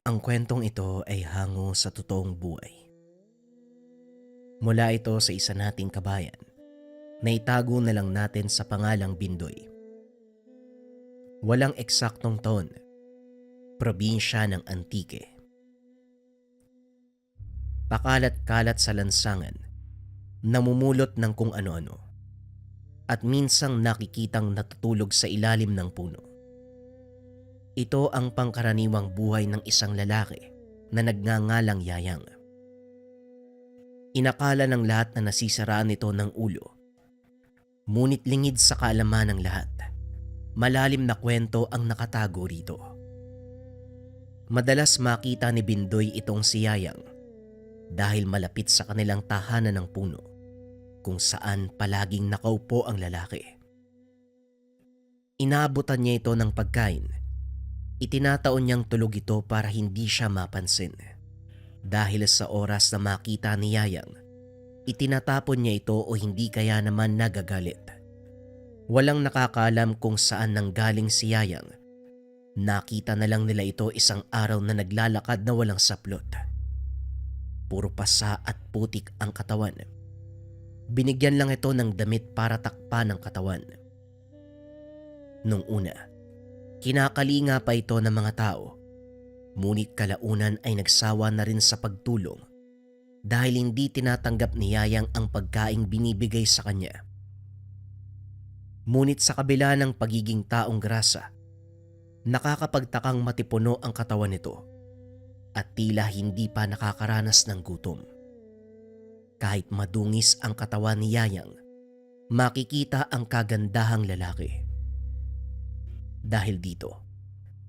Ang kwentong ito ay hango sa totoong buhay. Mula ito sa isa nating kabayan na itago na lang natin sa pangalang Bindoy. Walang eksaktong taon, probinsya ng Antique. Pakalat-kalat sa lansangan, namumulot ng kung ano-ano, at minsang nakikitang natutulog sa ilalim ng puno. Ito ang pangkaraniwang buhay ng isang lalaki na nagngangalang Yayang. Inakala ng lahat na nasisiraan nito ng ulo. Ngunit lingid sa kaalaman ng lahat, malalim na kwento ang nakatago rito. Madalas makita ni Bindoy itong si Yayang dahil malapit sa kanilang tahanan ng puno kung saan palaging nakaupo ang lalaki. Inaabutan niya ito ng pagkain. Itinataon niyang tulog ito para hindi siya mapansin. Dahil sa oras na makita ni Yayang, itinatapon niya ito o hindi kaya naman nagagalit. Walang nakakaalam kung saan nanggaling si Yayang. Nakita na lang nila ito isang araw na naglalakad na walang saplot. Puro pasa at putik ang katawan. Binigyan lang ito ng damit para takpan ang katawan. Nung una, kinakalinga pa ito ng mga tao. Ngunit kalaunan ay nagsawa na rin sa pagtulong dahil hindi tinatanggap ni Yayang ang pagkaing binibigay sa kanya. Ngunit sa kabila ng pagiging taong grasa, nakakapagtakang matipuno ang katawan nito at tila hindi pa nakakaranas ng gutom. Kahit madungis ang katawan ni Yayang, makikita ang kagandahang lalaki. Dahil dito,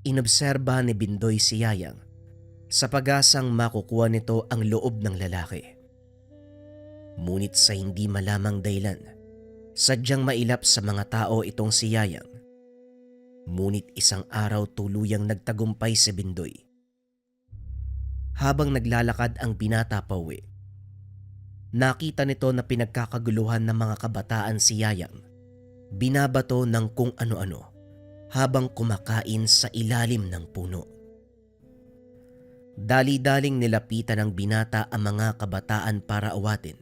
inobserba ni Bindoy si Yayang sa pag-asang makukuha nito ang loob ng lalaki. Ngunit sa hindi malamang dahilan, sadyang mailap sa mga tao itong si Yayang. Ngunit isang araw tuluyang nagtagumpay si Bindoy. Habang naglalakad ang binata pauwi, nakita nito na pinagkakaguluhan ng mga kabataan si Yayang. Binabato ng kung ano-ano habang kumakain sa ilalim ng puno. Dali-daling nilapitan ng binata ang mga kabataan para awatin.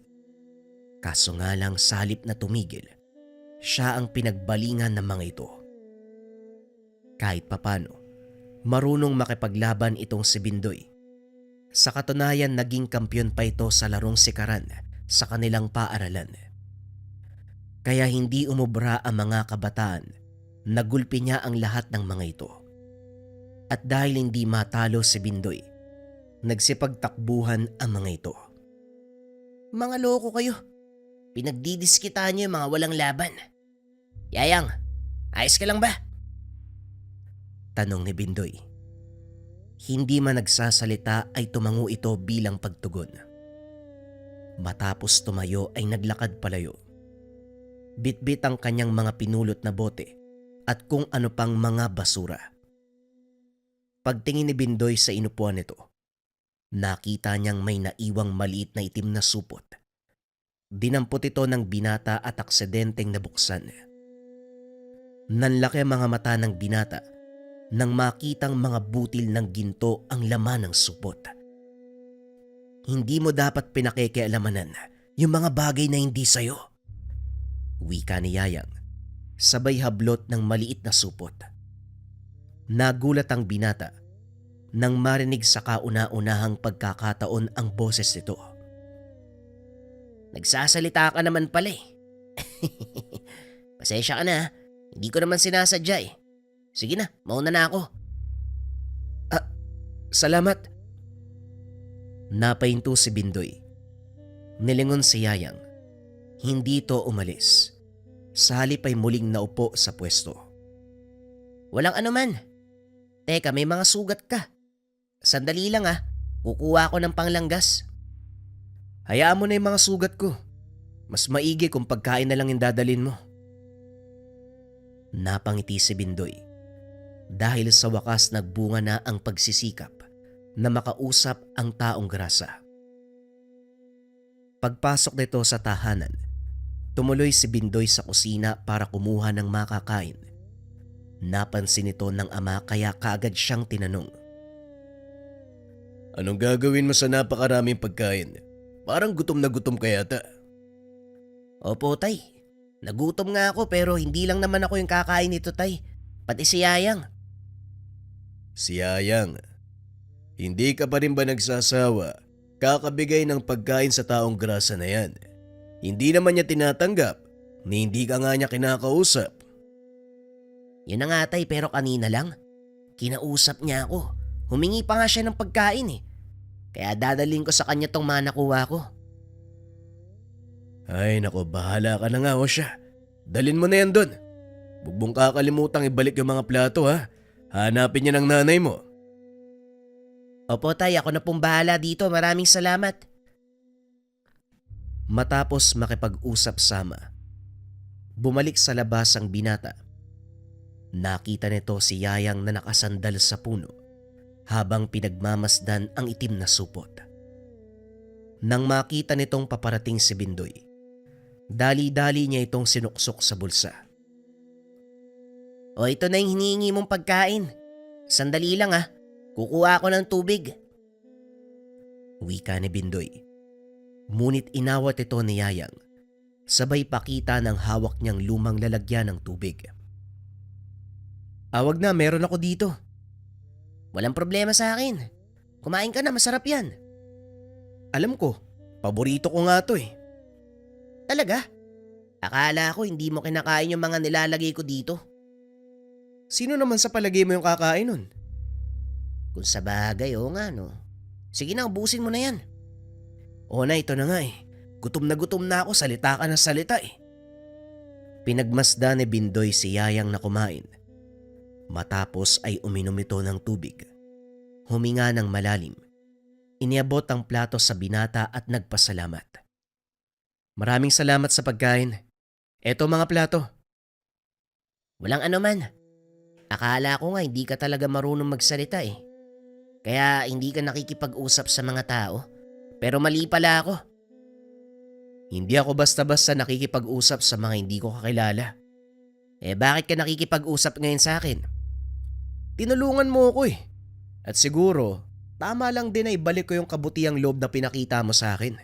Kaso nga lang sa halip na tumigil, siya ang pinagbalingan ng mga ito. Kahit papano, marunong makipaglaban itong si Bindoy. Sa katunayan naging kampiyon pa ito sa larong sikaran sa kanilang paaralan. Kaya hindi umubra ang mga kabataan. Nagulpi niya ang lahat ng mga ito. At dahil hindi matalo si Bindoy, nagsipagtakbuhan ang mga ito. Mga loko kayo. Pinagdidiskitaan niyo yung mga walang laban. Yayang, ayos ka lang ba? Tanong ni Bindoy. Hindi man nagsasalita ay tumango ito bilang pagtugon. Matapos tumayo ay naglakad palayo. Bitbit ang kanyang mga pinulot na bote at kung ano pang mga basura. Pagtingin ni Bindoy sa inupuan nito, nakita niyang may naiwang maliit na itim na supot. Dinampot ito ng binata at aksidenteng nabuksan. Nanlaki ang mga mata ng binata nang makitang mga butil ng ginto ang laman ng supot. Hindi mo dapat pinakikialamanan yung mga bagay na hindi sayo, wika ni Yayang. Sabay hablot ng maliit na supot. Nagulat ang binata nang marinig sa kauna-unahang pagkakataon ang boses nito. Nagsasalita ka naman pala eh. Pasensya ka na, hindi ko naman sinasadya eh. Sige na, mauna na ako. Salamat. Napahinto si Bindoy. Nilingon si Yayang. Hindi ito umalis. Sa halip ay muling naupo sa pwesto. Walang anuman. Teka, may mga sugat ka. Sandali lang kukuha ako ng panglanggas. Hayaan mo na yung mga sugat ko. Mas maigi kung pagkain na lang yung dadalin mo. Napangiti si Bindoy. Dahil sa wakas nagbunga na ang pagsisikap na makausap ang taong grasa. Pagpasok nito sa tahanan, tumuloy si Bindoy sa kusina para kumuha ng makakain. Napansin ito ng ama kaya kaagad siyang tinanong. Anong gagawin mo sa napakaraming pagkain? Parang gutom na gutom ka yata. Opo, tay. Nagutom nga ako pero hindi lang naman ako yung kakain nito, tay. Pati si Yayang. Si Yayang, hindi ka pa rin ba nagsasawa kakabigay ng pagkain sa taong grasa na yan? Hindi naman niya tinatanggap ni hindi ka nga niya kinakausap. Yun na nga, tay, pero kanina lang. Kinausap niya ako. Humingi pa nga siya ng pagkain eh. Kaya dadalhin ko sa kanya tong mga nakuha ko. Ay nako, bahala ka na nga o siya. Dalin mo na yan doon. Huwag mong kakalimutang ibalik yung mga plato ha. Hanapin niya ng nanay mo. Opo, tay, ako na pong bahala dito. Maraming salamat. Matapos makipag-usap sama, bumalik sa labas ang binata. Nakita nito si Yayang na nakasandal sa puno habang pinagmamasdan ang itim na supot. Nang makita nitong paparating si Bindoy, dali-dali niya itong sinuksok sa bulsa. O, ito na yung hinihingi mong pagkain. Sandali lang ah, kukuha ako ng tubig. Wika ni Bindoy. Ngunit inawat ito ni Yayang, sabay pakita ng hawak niyang lumang lalagyan ng tubig. Awag na, meron ako dito. Walang problema sa akin. Kumain ka na, masarap yan. Alam ko, paborito ko nga to eh. Talaga? Akala ko hindi mo kinakain yung mga nilalagay ko dito. Sino naman sa palagay mo yung kakain nun? Kung sa bagay, oo nga no. Sige na, ubusin mo na yan. Oo na, ito na nga eh. Gutom na ako, salita ka na salita eh. Pinagmasdan ni Bindoy si Yayang na kumain. Matapos ay uminom ito ng tubig. Huminga ng malalim. Iniabot ang plato sa binata at nagpasalamat. Maraming salamat sa pagkain. Eto mga plato. Walang anuman. Akala ko nga hindi ka talaga marunong magsalita eh. Kaya hindi ka nakikipag-usap sa mga tao. Pero mali pala ako. Hindi ako basta-basta nakikipag-usap sa mga hindi ko kakilala. Bakit ka nakikipag-usap ngayon sa akin? Tinulungan mo ako eh. At siguro, tama lang din na ibalik ko yung kabutiang loob na pinakita mo sa akin.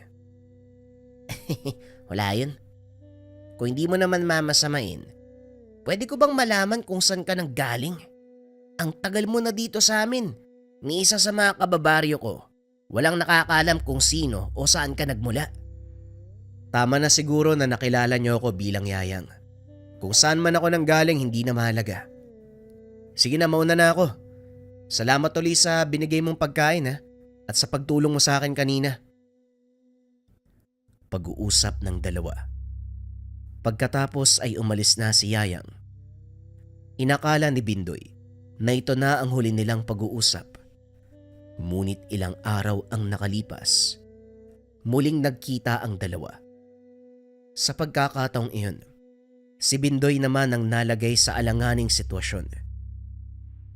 Wala yun. Kung hindi mo naman mamasamain, pwede ko bang malaman kung saan ka nang galing? Ang tagal mo na dito sa amin. Ni isa sa mga kababaryo ko, walang nakakaalam kung sino o saan ka nagmula. Tama na siguro na nakilala niyo ako bilang Yayang. Kung saan man ako nang galing, hindi na mahalaga. Sige na, mauna na ako. Salamat ulit sa binigay mong pagkain ha, at sa pagtulong mo sa akin kanina. Pag-uusap ng dalawa. Pagkatapos ay umalis na si Yayang. Inakala ni Bindoy na ito na ang huli nilang pag-uusap. Ngunit ilang araw ang nakalipas. Muling nagkita ang dalawa. Sa pagkakataong iyon, si Bindoy naman ang nalagay sa alanganing sitwasyon.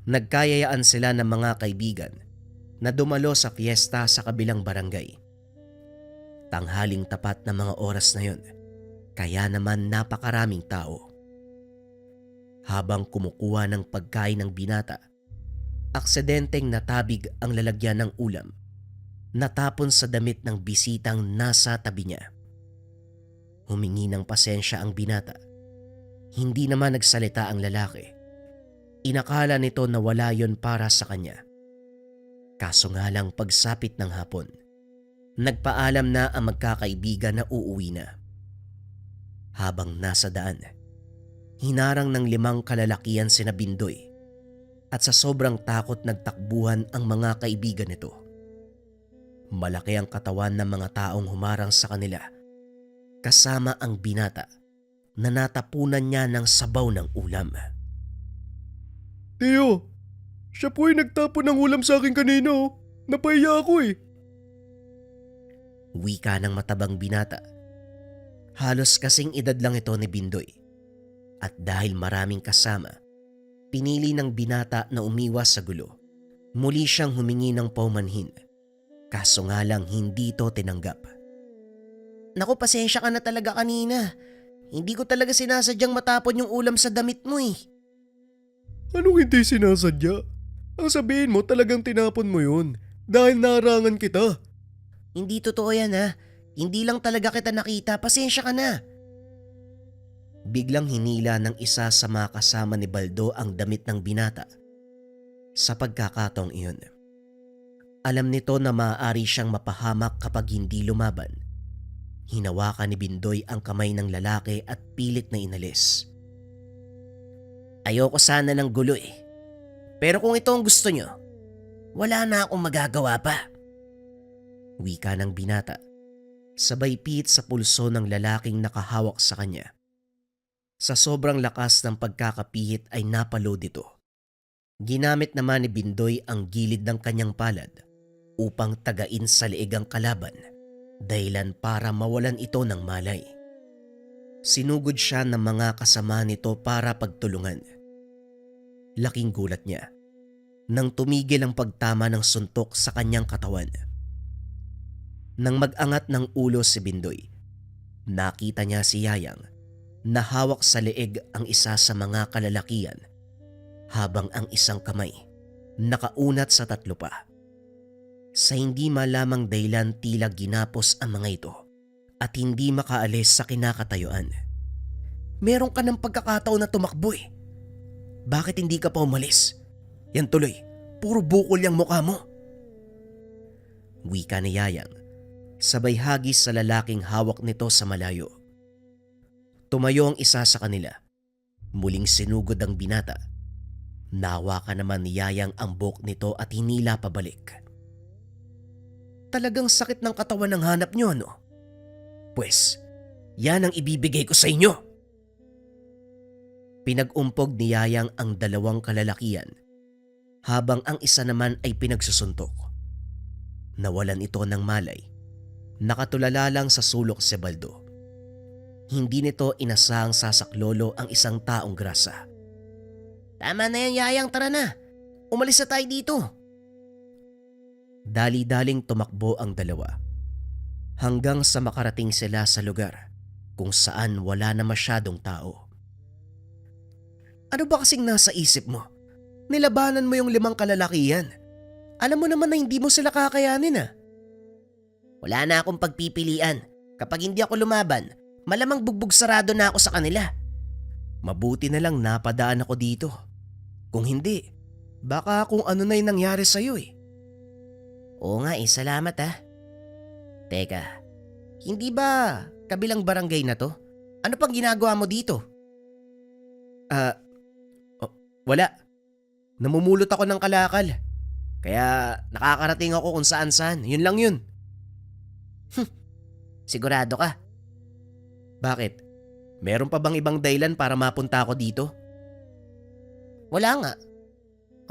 Nagkayayaan sila ng mga kaibigan na dumalo sa fiesta sa kabilang barangay. Tanghaling tapat na mga oras na yon, kaya naman napakaraming tao. Habang kumukuha ng pagkain ng binata, aksidenteng natabig ang lalagyan ng ulam, natapon sa damit ng bisitang nasa tabi niya. Humingi ng pasensya ang binata. Hindi naman nagsalita ang lalaki. Inakala nito na wala yon para sa kanya. Kaso nga lang pagsapit ng hapon, nagpaalam na ang magkakaibigan na uuwi na. Habang nasa daan, hinarang ng 5 kalalakian sina Bindoy at sa sobrang takot nagtakbuhan ang mga kaibigan nito. Malaki ang katawan ng mga taong humarang sa kanila, kasama ang binata na natapunan niya ng sabaw ng ulam. Teo, siya po ay nagtapon ng ulam sa akin kanina oh. Napahiya ako eh. Wika ng matabang binata. Halos kasing edad lang ito ni Bindoy. At dahil maraming kasama, pinili ng binata na umiwas sa gulo. Muli siyang humingi ng paumanhin. Kaso nga lang hindi ito tinanggap. Naku, pasensya ka na talaga kanina. Hindi ko talaga sinasadyang matapon yung ulam sa damit mo eh. Anong hindi sinasadya? Ang sabihin mo talagang tinapon mo yun. Dahil narangan kita. Hindi totoo yan ha. Hindi lang talaga kita nakita. Pasensya ka na. Biglang hinila ng isa sa mga kasama ni Baldo ang damit ng binata. Sa pagkakataong iyon, alam nito na maaari siyang mapahamak kapag hindi lumaban. Hinawakan ni Bindoy ang kamay ng lalaki at pilit na inalis. Ayoko sana ng gulo eh. Pero kung ito ang gusto nyo, wala na akong magagawa pa. Wika ng binata, sabay pihit sa pulso ng lalaking nakahawak sa kanya. Sa sobrang lakas ng pagkakapihit ay napalo dito. Ginamit naman ni Bindoy ang gilid ng kanyang palad upang tagain sa leeg ang kalaban, dahilan para mawalan ito ng malay. Sinugod siya ng mga kasama nito para pagtulungan. Laking gulat niya nang tumigil ang pagtama ng suntok sa kanyang katawan. Nang mag-angat ng ulo si Bindoy, nakita niya si Yayang na hawak sa leeg ang isa sa mga kalalakian habang ang isang kamay nakaunat sa tatlo pa. Sa hindi malamang dahilan tila ginapos ang mga ito at hindi makaalis sa kinakatayuan. Meron ka ng pagkakataon na tumakbo eh. Bakit hindi ka pa umalis? Yan tuloy, puro bukol yung mukha mo. Wika ni Yayang, sabay hagis sa lalaking hawak nito sa malayo. Tumayo ang isa sa kanila. Muling sinugod ang binata. Nahawakan naman ni Yayang ang buhok nito at hinila pabalik. Talagang sakit ng katawan ng hanap nyo, ano? Pwes, yan ang ibibigay ko sa inyo. Pinag-umpog ni Yayang ang dalawang kalalakian habang ang isa naman ay pinagsusuntok. Nawalan ito ng malay. Nakatulala lang sa sulok si Baldo. Hindi nito inasahang sasaklolo ang isang taong grasa. Tama na yan, Yayang, tara na. Umalis na tayo dito. Dali-daling tumakbo ang dalawa hanggang sa makarating sila sa lugar kung saan wala na masyadong tao. Ano ba kasing nasa isip mo? Nilabanan mo yung 5 kalalakihan. Alam mo naman na hindi mo sila kakayanin ah. Wala na akong pagpipilian. Kapag hindi ako lumaban, malamang bugbog sarado na ako sa kanila. Mabuti na lang napadaan ako dito. Kung hindi, baka kung ano na yung nangyari sa'yo eh. Oo nga eh, salamat ah. Teka, hindi ba kabilang barangay na to? Ano pang ginagawa mo dito? Wala. Namumulot ako ng kalakal. Kaya nakakarating ako kung saan-saan. Yun lang yun. Sigurado ka? Bakit? Meron pa bang ibang dahilan para mapunta ako dito? Wala nga.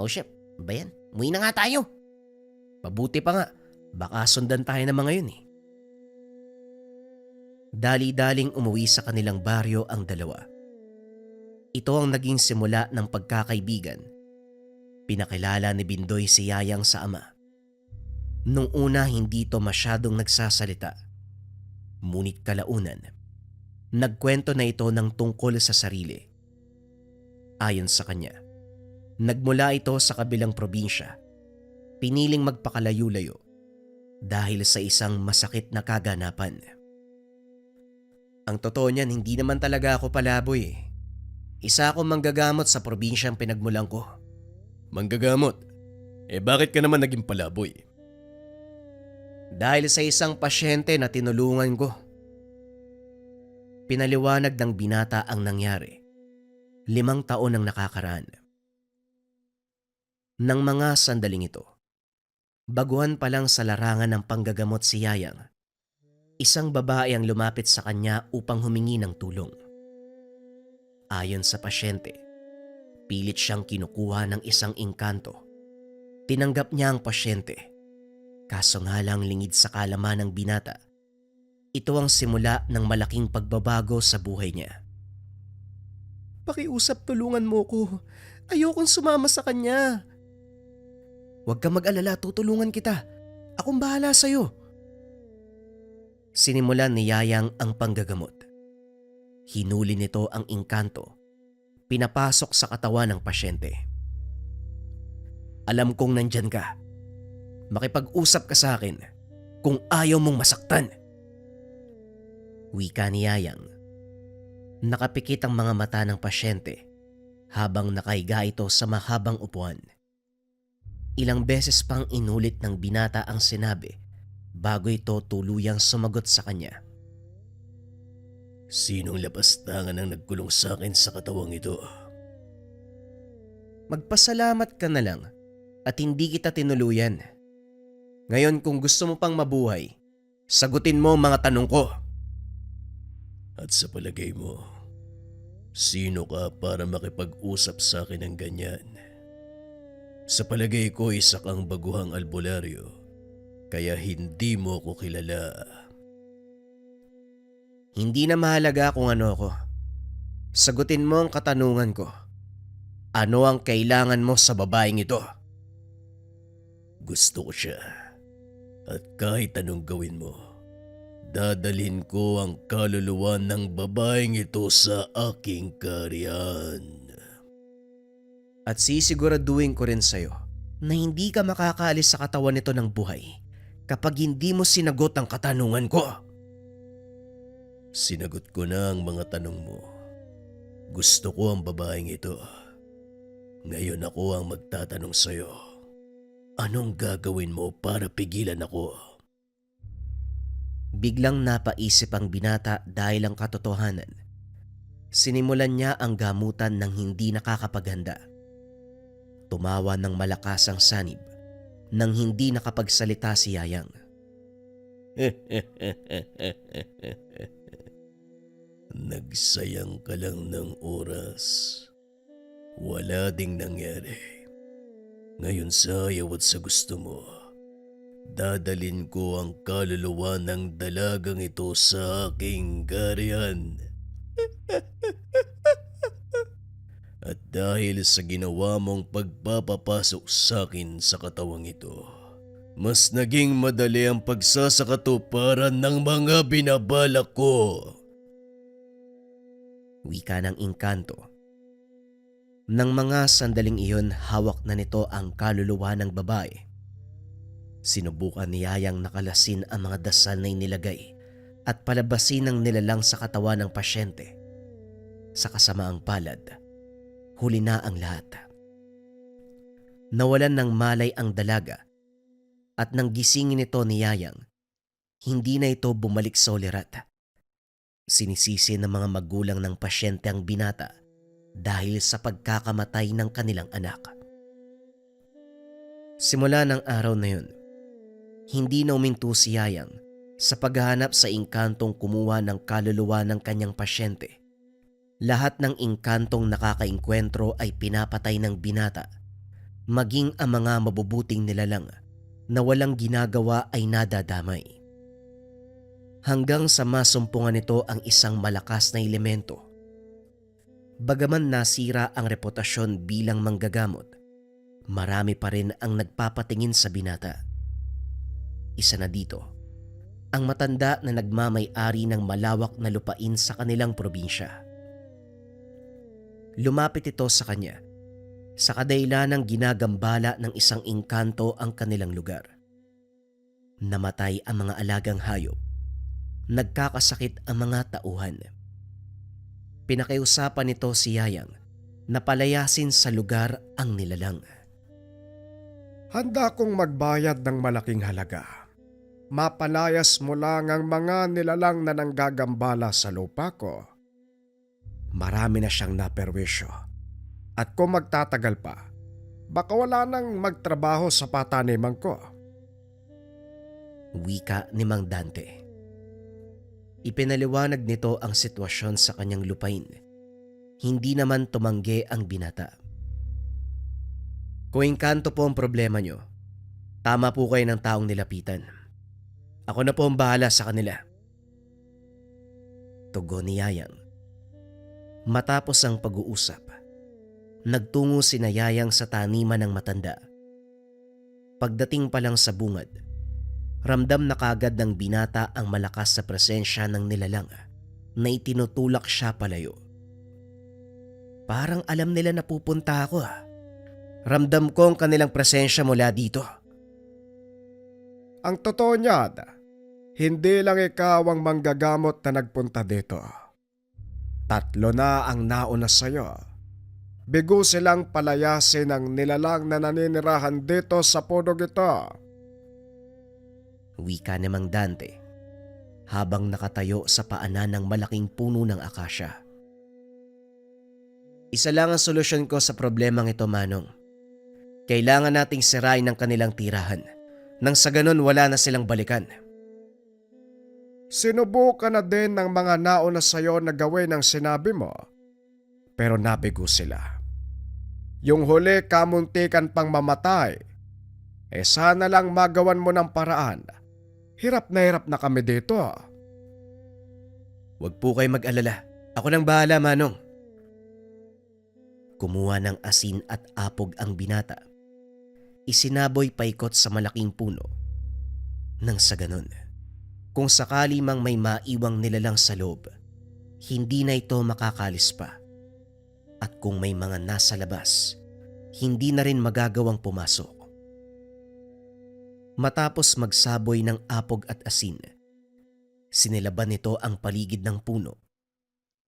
Oh shit, ba yan? Umuwi na nga tayo. Mabuti pa nga, baka sundan tayo ng mga yun eh. Dali-daling umuwi sa kanilang baryo ang dalawa. Ito ang naging simula ng pagkakaibigan. Pinakilala ni Bindoy si Yayang sa ama. Nung una hindi ito masyadong nagsasalita. Ngunit kalaunan, nagkwento na ito ng tungkol sa sarili. Ayon sa kanya, nagmula ito sa kabilang probinsya. Piniling magpakalayo-layo dahil sa isang masakit na kaganapan. Ang totoo niyan, hindi naman talaga ako palaboy eh. Isa akong manggagamot sa probinsyang pinagmulan ko. Manggagamot? Bakit ka naman naging palaboy? Dahil sa isang pasyente na tinulungan ko. Pinaliwanag ng binata ang nangyari. 5 taon ang nakakaraan. Nang mga sandaling ito, baguhan pa lang sa larangan ng panggagamot si Yayang, isang babae ang lumapit sa kanya upang humingi ng tulong. Ayon sa pasyente, pilit siyang kinukuha ng isang engkanto. Tinanggap niya ang pasyente, kaso nga lang lingid sa kalaman ng binata. Ito ang simula ng malaking pagbabago sa buhay niya. Pakiusap, tulungan mo ko. Ayokong sumama sa kanya. Huwag kang mag-alala, tutulungan kita. Akong bahala sa'yo. Sinimulan ni Yayang ang panggagamot. Hinuli nito ang engkanto. Pinapasok sa katawan ng pasyente. Alam kong nandyan ka. Makipag-usap ka sa akin kung ayaw mong masaktan. Wika ni Yayang. Nakapikit ang mga mata ng pasyente habang nakahiga ito sa mahabang upuan. Ilang beses pang inulit ng binata ang sinabi bago ito tuluyang sumagot sa kanya. Sinong lapastangan ang nagkulong sa akin sa katawang ito? Magpasalamat ka na lang at hindi kita tinuluyan. Ngayon kung gusto mo pang mabuhay, sagutin mo ang mga tanong ko. At sa palagay mo, sino ka para makipag-usap sa akin ng ganyan? Sa palagay ko, isa kang baguhang albularyo, kaya hindi mo ko kilala. Hindi na mahalaga kung ano ako. Sagutin mo ang katanungan ko. Ano ang kailangan mo sa babaeng ito? Gusto ko siya. At kahit anong gawin mo, dadalhin ko ang kaluluwa ng babaeng ito sa aking kaharian. At sisiguraduhin ko rin sa'yo na hindi ka makakaalis sa katawan nito ng buhay kapag hindi mo sinagot ang katanungan ko. Sinagot ko na ang mga tanong mo. Gusto ko ang babaeng ito. Ngayon ako ang magtatanong sa'yo. Anong gagawin mo para pigilan ako? Biglang napaisip ang binata dahil ang katotohanan. Sinimulan niya ang gamutan ng hindi nakakapaghanda. Tumawa ng malakas ang sanib nang hindi nakapagsalita si Yayang. Nagsayang ka lang ng oras. Wala ding nangyari. Ngayon sa ayaw at sa gusto mo, dadalin ko ang kaluluwa ng dalagang ito sa aking kaharian. At dahil sa ginawa mong pagpapapasok sa akin sa katawang ito, mas naging madali ang pagsasakatuparan ng mga binabalak ko. Wika ng engkanto. Nang mga sandaling iyon, hawak na nito ang kaluluwa ng babae. Sinubukan ni Yayang nakalasin ang mga dasal na inilagay at palabasin ang nilalang sa katawan ng pasyente. Sa kasamaang palad, huli na ang lahat. Nawalan ng malay ang dalaga at nang gisingin ito ni Yayang, hindi na ito bumalik sa ulirat. Sinisisi ng mga magulang ng pasyente ang binata dahil sa pagkakamatay ng kanilang anak. Simula ng araw na yun, hindi na uminto si Yayang sa paghahanap sa engkantong kumuha ng kaluluwa ng kanyang pasyente. Lahat ng engkantong nakakaengkwentro ay pinapatay ng binata, maging ang mga mabubuting nilalang na walang ginagawa ay nadadamay. Hanggang sa masumpungan nito ang isang malakas na elemento. Bagaman nasira ang reputasyon bilang manggagamot, marami pa rin ang nagpapatingin sa binata. Isa na dito, ang matanda na nagmamay-ari ng malawak na lupain sa kanilang probinsya. Lumapit ito sa kanya sa kadahilanang ginagambala ng isang engkanto ang kanilang lugar. Namatay ang mga alagang hayop. Nagkakasakit ang mga tauhan. Pinakiusapan nito si Yayang na palayasin sa lugar ang nilalang. Handa kong magbayad ng malaking halaga. Mapalayas mo lang ang mga nilalang na nanggagambala sa lupa ko. Marami na siyang naperwisyo. At kung magtatagal pa, baka wala nang magtrabaho sa pataniman ko. Wika ni Mang Dante. Ipinaliwanag nito ang sitwasyon sa kanyang lupain. Hindi naman tumanggi ang binata. Kung engkanto po ang problema nyo, tama po kayo ng taong nilapitan. Ako na po ang bahala sa kanila. Tugon ni Yayang. Matapos ang pag-uusap, nagtungo sina Yayang sa taniman ng matanda. Pagdating pa lang sa bungad, ramdam na kagad ng binata ang malakas sa presensya ng nilalang na itinutulak siya palayo. Parang alam nila na pupunta ako. Ramdam ko ang kanilang presensya mula dito. Ang totoo niyan, hindi lang ikaw ang manggagamot na nagpunta dito. 3 na ang nauna sa'yo. Bigo silang palayasin ang nilalang na naninirahan dito sa punog ito. Wika ni Mang Dante habang nakatayo sa paanan ng malaking puno ng akasya. Isa lang ang solusyon ko sa problemang ito, Manong. Kailangan nating sirain ang kanilang tirahan nang sa ganun wala na silang balikan. Sinubukan na din ng mga nauna sa'yo na gawin ang sinabi mo, pero nabigo sila. Yung huli kamuntikan pang mamatay, sana lang magawan mo ng paraan. Hirap na kami dito. Huwag po kayo mag-alala. Ako nang bahala, Manong. Kumuha ng asin at apog ang binata. Isinaboy paikot sa malaking puno. Nang sa ganun, kung sakali mang may maiwang nilalang sa loob, hindi na ito makakalis pa. At kung may mga nasa labas, hindi na rin magagawang pumasok. Matapos magsaboy ng apog at asin, sinilaban nito ang paligid ng puno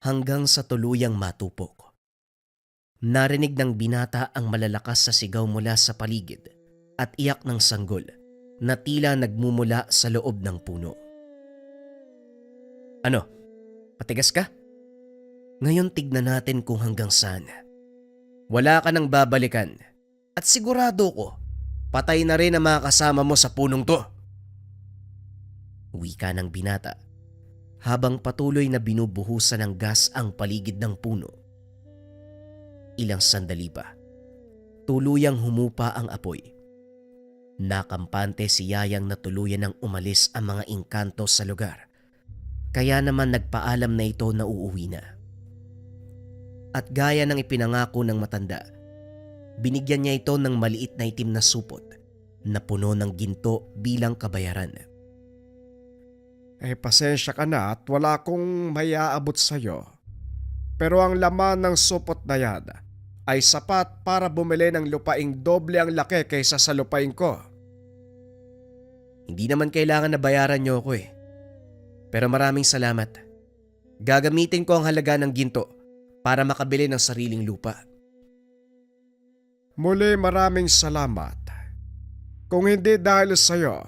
hanggang sa tuluyang matupok. Narinig ng binata ang malalakas sa sigaw mula sa paligid at iyak ng sanggol na tila nagmumula sa loob ng puno. Ano? Patigas ka? Ngayon tignan natin kung hanggang saan. Wala ka nang babalikan at sigurado ko patay na rin ang mga kasama mo sa punong to. Wika ng binata habang patuloy na binubuhusan ng gas ang paligid ng puno. Ilang sandali pa, tuluyang humupa ang apoy. Nakampante si Yayang na tuluyan ng umalis ang mga engkanto sa lugar. Kaya naman nagpaalam na ito na uuwi na. At gaya ng ipinangako ng matanda, binigyan niya ito ng maliit na itim na supot na puno ng ginto bilang kabayaran. Pasensya ka na at wala akong maiaabot sa'yo. Pero ang laman ng supot na yan ay sapat para bumili ng lupaing doble ang laki kaysa sa lupain ko. Hindi naman kailangan na bayaran niyo ako eh. Pero maraming salamat. Gagamitin ko ang halaga ng ginto para makabili ng sariling lupa. Muli maraming salamat. Kung hindi dahil sa'yo,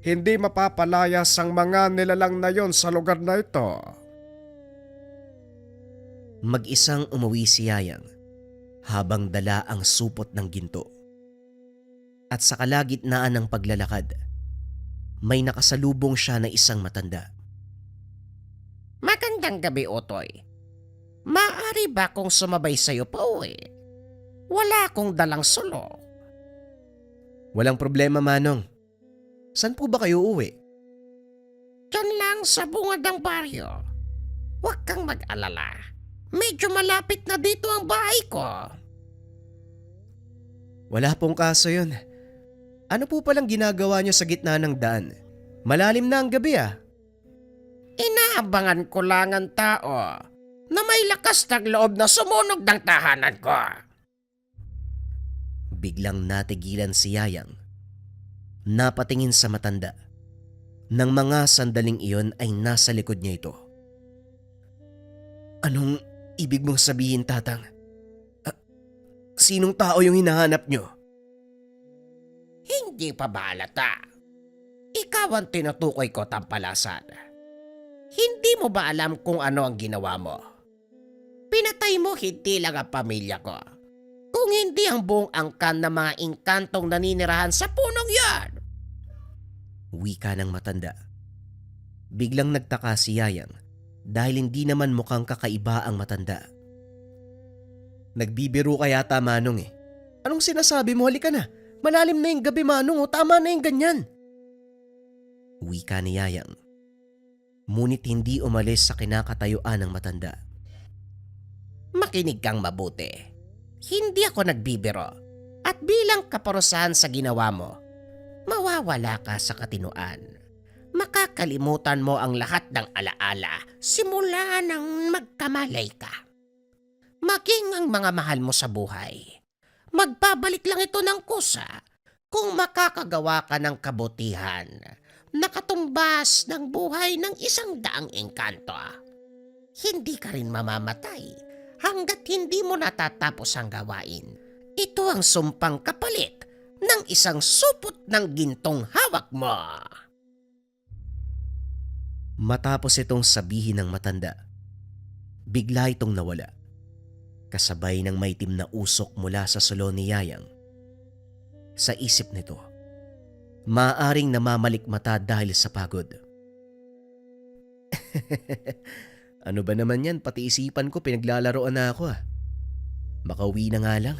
hindi mapapalayas ang mga nilalang na yon sa lugar na ito. Mag-isang umuwi si Yayang habang dala ang supot ng ginto. At sa kalagitnaan ng paglalakad, may nakasalubong siya na isang matanda. Magandang gabi, Otoy. Maaari ba kong sumabay sa'yo pa uwi? Wala akong dalang sulo. Walang problema, Manong. Saan po ba kayo uwi? Diyan lang sa bungad ng baryo. Huwag kang mag-alala. Medyo malapit na dito ang bahay ko. Wala pong kaso yun. Ano po palang ginagawa niyo sa gitna ng daan? Malalim na ang gabi ah. Inaabangan ko lang ang tao na may lakas ng loob na sumunog ng tahanan ko. Biglang natigilan si Yayang. Napatingin sa matanda. Nang mga sandaling iyon ay nasa likod niya ito. Anong ibig mong sabihin, Tatang? Sinong tao yung hinahanap niyo? Hindi pa ba halata? Ikaw ang tinutukoy ko, Tampalasan. Hindi mo ba alam kung ano ang ginawa mo? Pinatay mo hindi lang ang pamilya ko, kung hindi ang buong angkan ng mga engkantong naninirahan sa punong yan. Wika ng matanda. Biglang nagtaka si Yayang dahil hindi naman mukhang kakaiba ang matanda. Nagbibiro ka yata, Manong eh. Anong sinasabi mo? Halika na. Malalim na yung gabi, Manong. O tama na yung ganyan. Wika ni Yayang. Ngunit hindi umalis sa kinakatayuan ng matanda. Makinig kang mabuti. Hindi ako nagbibiro. At bilang kaparusahan sa ginawa mo, mawawala ka sa katinuan. Makakalimutan mo ang lahat ng alaala simula nang magkamalay ka. Maging ang mga mahal mo sa buhay. Magbabalik lang ito ng kusa Kung makakagawa ka ng kabutihan, nakatumbas ng buhay ng 100 engkanto, hindi ka rin mamamatay hanggat hindi mo natatapos ang gawain. Ito ang sumpang kapalit ng isang supot ng gintong hawak mo. Matapos itong sabihin ng matanda, bigla itong nawala. Kasabay ng maitim na usok mula sa sulo ni Yayang. Sa isip nito, maaaring namamalikmata dahil sa pagod. Ano ba naman yan? Pati isipan ko pinaglalaroan na ako Makauwi na nga lang.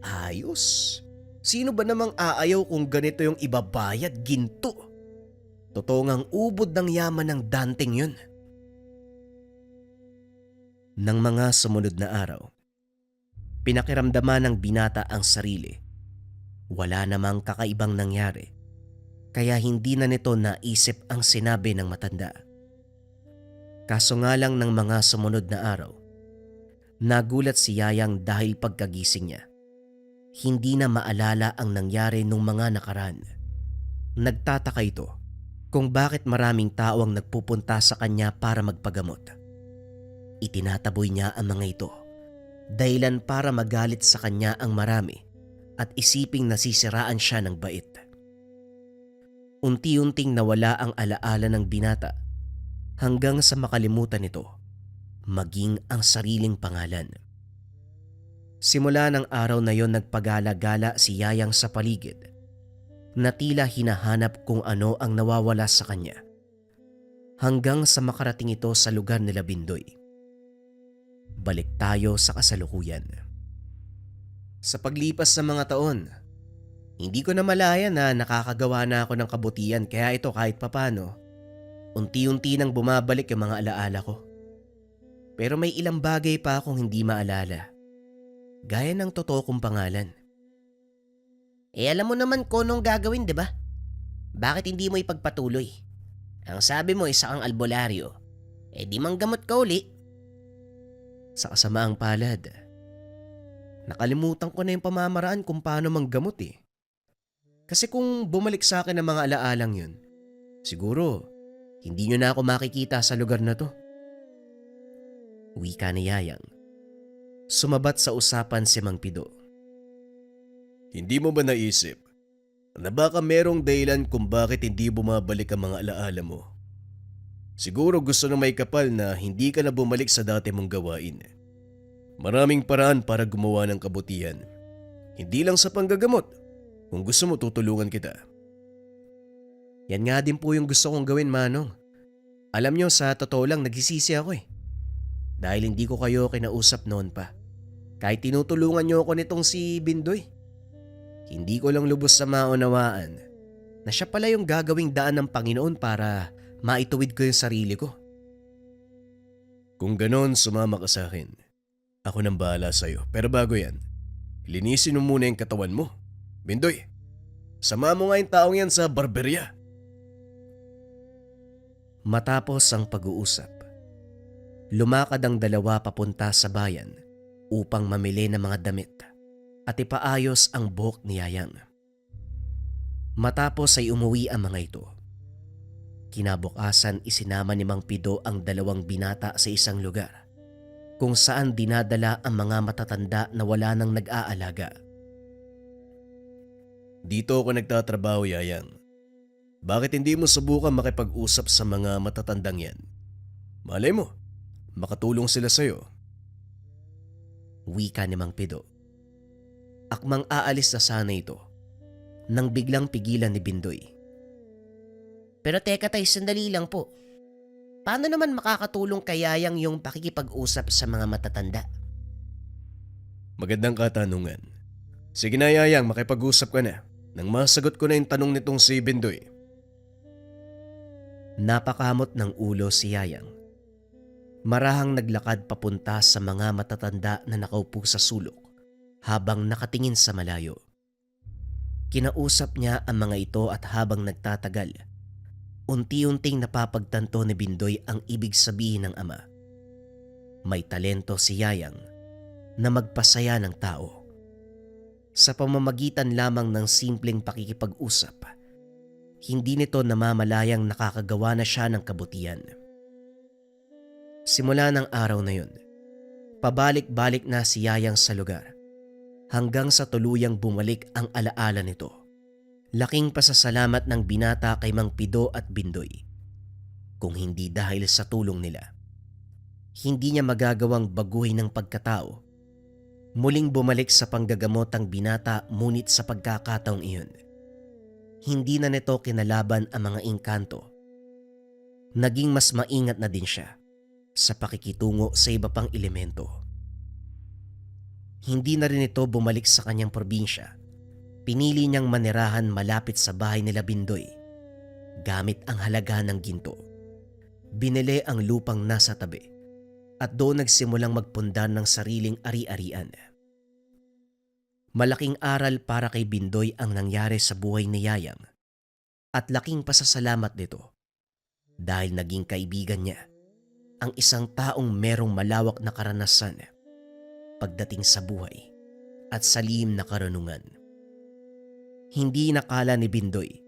Ayos. Sino ba namang aayaw kung ganito yung ibabayad, ginto? Totoo ngang ubod ng yaman ng danting yun. Nang mga sumunod na araw, pinakiramdaman ng binata ang sarili. Wala namang kakaibang nangyari, kaya hindi na nito naisip ang sinabi ng matanda. Kaso nga lang ng mga sumunod na araw, nagulat si Yayang dahil pagkagising niya, hindi na maalala ang nangyari nung mga nakaraan. Nagtataka ito kung bakit maraming tao ang nagpupunta sa kanya para magpagamot. Itinataboy niya ang mga ito, dahilan para magalit sa kanya ang marami at isiping nasisiraan siya ng bait. Unti-unting nawala ang alaala ng binata hanggang sa makalimutan nito maging ang sariling pangalan. Simula ng araw na yon nagpagala-gala si Yayang sa paligid na tila hinahanap kung ano ang nawawala sa kanya hanggang sa makarating ito sa lugar nila Bindoy. Balik tayo sa kasalukuyan. Sa paglipas ng mga taon, hindi ko na malaya na nakakagawa na ako ng kabutihan kaya ito kahit papano, unti-unti nang bumabalik yung mga alaala ko. Pero may ilang bagay pa akong hindi maalala, gaya ng totoo kong pangalan. Alam mo naman kung anong gagawin, di ba? Bakit hindi mo ipagpatuloy? Ang sabi mo isa kang albularyo, di manggamot ka uli. Sa kasamaang palad, nakalimutan ko na yung pamamaraan kung paano manggamot Kasi kung bumalik sa akin ang mga alaalang yun, siguro hindi nyo na ako makikita sa lugar na to. Wika ni Yayang. Sumabat sa usapan si Mang Pido. Hindi mo ba naisip na baka merong dahilan kung bakit hindi bumabalik ang mga alaala mo? Siguro gusto na may kapal na hindi ka na bumalik sa dati mong gawain. Maraming paraan para gumawa ng kabutihan. Hindi lang sa panggagamot. Kung gusto mo, tutulungan kita. Yan nga din po yung gusto kong gawin, Manong. Alam nyo, sa totoo lang nagsisisi ako Dahil hindi ko kayo kinausap noon pa. Kahit tinutulungan nyo ako nitong si Bindoy. Hindi ko lang lubos sa maunawaan na siya pala yung gagawing daan ng Panginoon para maituwid ko yung sarili ko. Kung ganon, sumama ka sa akin. Ako nang bahala sa'yo. Pero bago yan, linisin mo muna yung katawan mo. Bindoy, sama mo nga yung taong yan sa barberya. Matapos ang pag-uusap, lumakad ang dalawa papunta sa bayan upang mamili ng mga damit at ipaayos ang buhok ni Yayang. Matapos ay umuwi ang mga ito. Kinabukasan isinama ni Mang Pido ang dalawang binata sa isang lugar kung saan dinadala ang mga matatanda na wala nang nag-aalaga. Dito ako nagtatrabaho, Yayang. Bakit hindi mo subukan makipag-usap sa mga matatandang yan? Malay mo, makatulong sila sa'yo. Wika ni Mang Pido. Akmang aalis na sana ito nang biglang pigilan ni Bindoy. Pero teka tay, sandali lang po. Paano naman makakatulong kay Yayang yung pakikipag-usap sa mga matatanda? Magandang katanungan. Sige na, Yayang, makipag-usap ka na. Nang masagot ko na yung tanong nitong si Bindoy. Napakamot ng ulo si Yayang. Marahang naglakad papunta sa mga matatanda na nakaupo sa sulok habang nakatingin sa malayo. Kinausap niya ang mga ito at habang nagtatagal, unti-unting napapagtanto ni Bindoy ang ibig sabihin ng ama. May talento si Yayang na magpasaya ng tao. Sa pamamagitan lamang ng simpleng pakikipag-usap, hindi nito namamalayang nakakagawa na siya ng kabutihan. Simula ng araw na yun, pabalik-balik na si Yayang sa lugar hanggang sa tuluyang bumalik ang alaala nito. Laking pasasalamat ng binata kay Mang Pido at Bindoy. Kung hindi dahil sa tulong nila, hindi niya magagawang baguhin ng pagkatao. Muling bumalik sa panggagamot ang binata, ngunit sa pagkakataong iyon, hindi na nito kinalaban ang mga engkanto. Naging mas maingat na din siya sa pakikitungo sa iba pang elemento. Hindi na rin ito bumalik sa kanyang probinsya. Pinili niyang manirahan malapit sa bahay nila Bindoy gamit ang halaga ng ginto. Binili ang lupang nasa tabi at doon nagsimulang magpundar ng sariling ari-arian. Malaking aral para kay Bindoy ang nangyari sa buhay ni Yayang at laking pasasalamat nito dahil naging kaibigan niya ang isang taong merong malawak na karanasan pagdating sa buhay at sa lihim na karunungan. Hindi nakala ni Bindoy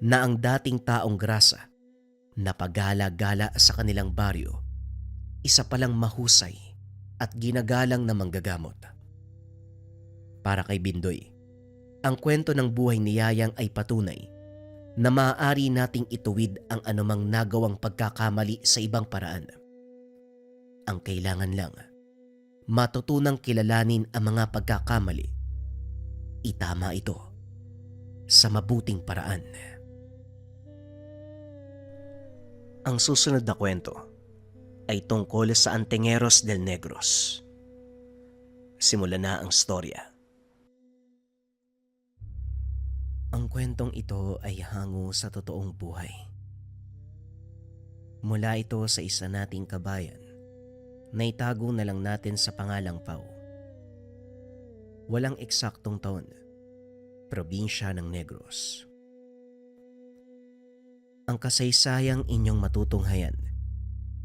na ang dating taong grasa na pagala-gala sa kanilang baryo, isa palang mahusay at ginagalang na manggagamot. Para kay Bindoy, ang kwento ng buhay ni Yayang ay patunay na maaari nating ituwid ang anumang nagawang pagkakamali sa ibang paraan. Ang kailangan lang, matutunang kilalanin ang mga pagkakamali. Itama ito sa mabuting paraan. Ang susunod na kwento ay tungkol sa Antengeros del Negros. Simulan na ang storya. Ang kwentong ito ay hango sa totoong buhay. Mula ito sa isa nating kabayan na itago na lang natin sa pangalang Pau. Walang eksaktong taon, probinsya ng Negros. Ang kasaysayang inyong matutunghayan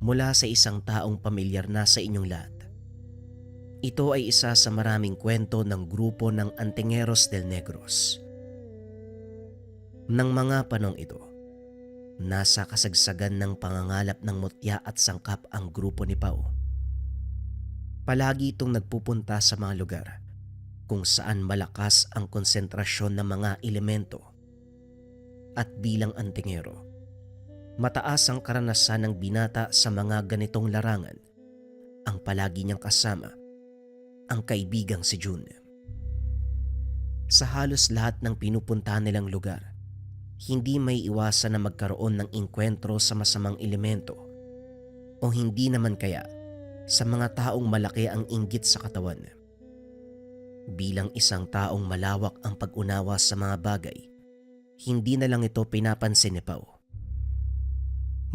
mula sa isang taong pamilyar na sa inyong lahat. Ito ay isa sa maraming kwento ng grupo ng Antengeros del Negros. Nang mga panong ito, nasa kasagsagan ng pangangalap ng mutya at sangkap ang grupo ni Pau. Palagi itong nagpupunta sa mga lugar kung saan malakas ang konsentrasyon ng mga elemento. At bilang Antengero, mataas ang karanasan ng binata sa mga ganitong larangan. Ang palagi niyang kasama, ang kaibigang si June. Sa halos lahat ng pinupuntahan nilang lugar, hindi may iwasan na magkaroon ng engkwentro sa masamang elemento o hindi naman kaya sa mga taong malaki ang inggit sa katawan. Bilang isang taong malawak ang pag-unawa sa mga bagay, hindi na lang ito pinapansin ni Pau.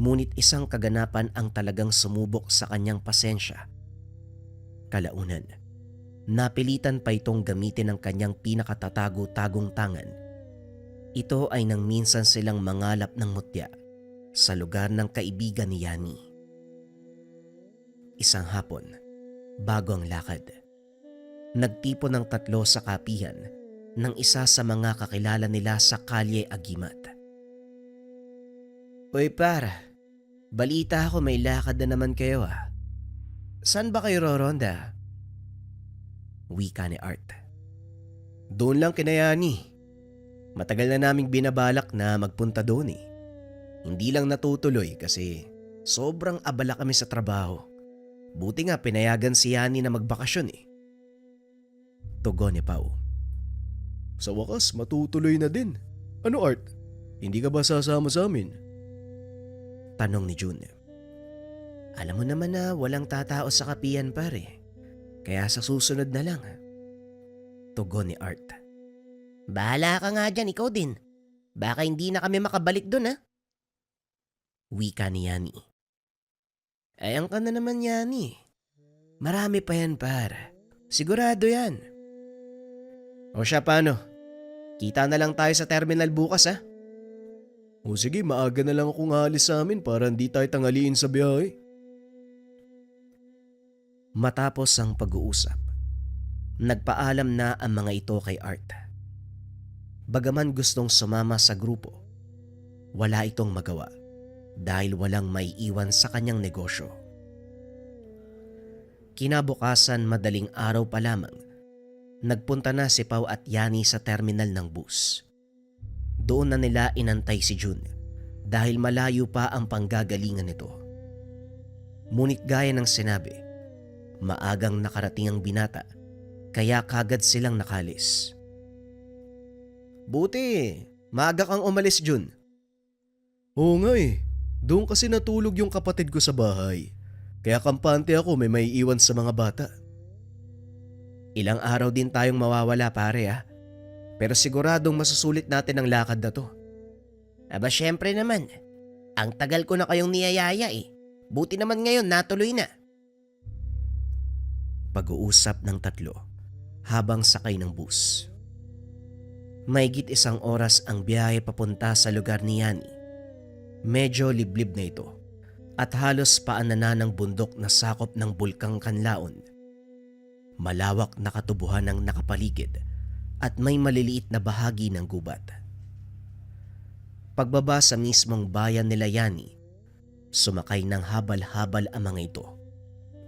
Ngunit isang kaganapan ang talagang sumubok sa kanyang pasensya. Kalaunan, napilitan pa itong gamitin ang kanyang pinakatatago-tagong tangan. Ito ay nang minsan silang mangalap ng mutya sa lugar ng kaibigan ni Yani. Isang hapon, bago ang lakad, nagtipon ng tatlo sa kapihan ng isa sa mga kakilala nila sa Kalye Agimat. "Uy para, balita ako may lakad na naman kayo ah. Saan ba kayo roronda?" Wika ni Art. Doon lang kina Yani. Matagal na naming binabalak na magpunta doon eh. Hindi lang natutuloy kasi sobrang abala kami sa trabaho. Buti nga pinayagan si Yani na magbakasyon eh. Tugon ni Pau. Sa wakas matutuloy na din. Ano Art? Hindi ka ba sasama sa amin? Tanong ni June. Alam mo naman na walang tatao sa kapihan pare. Kaya sa susunod na lang. Tugon ni Art. Bahala ka nga dyan, ikaw din. Baka hindi na kami makabalik dun ha. Wika ni Yani. Ayan ka na naman Yani. Marami pa yan par. Sigurado yan. O siya paano? Kita na lang tayo sa terminal bukas ha? O sige, maaga na lang akong alis sa amin para hindi tayo tangaliin sa biyahe. Matapos ang pag-uusap, Nagpaalam na ang mga ito kay Art. Bagaman gustong sumama sa grupo, wala itong magawa dahil walang maiiwan sa kanyang negosyo. Kinabukasan madaling araw pa lamang, nagpunta na si Pao at Yani sa terminal ng bus. Doon na nila inantay si Jun dahil malayo pa ang panggagalingan nito. Ngunit gaya ng sinabi, maagang nakarating ang binata kaya kagad silang nakalis. Buti, maaga kang umalis, Jun. Oo nga eh. Doon kasi natulog yung kapatid ko sa bahay. Kaya kampante ako may maiiwan sa mga bata. Ilang araw din tayong mawawala pare ah. Pero siguradong masusulit natin ang lakad na to. Aba syempre naman, ang tagal ko na kayong niyayaya eh. Buti naman ngayon natuloy na. Pag-uusap ng tatlo habang sakay ng bus. Mahigit 1 oras ang biyahe papunta sa lugar ni Yani. Medyo liblib na ito at halos paanan na ng bundok na sakop ng Bulkang Kanlaon. Malawak na katubuhan ang nakapaligid at may maliliit na bahagi ng gubat. Pagbaba sa mismong bayan nila Yani, sumakay ng habal-habal ang mga ito.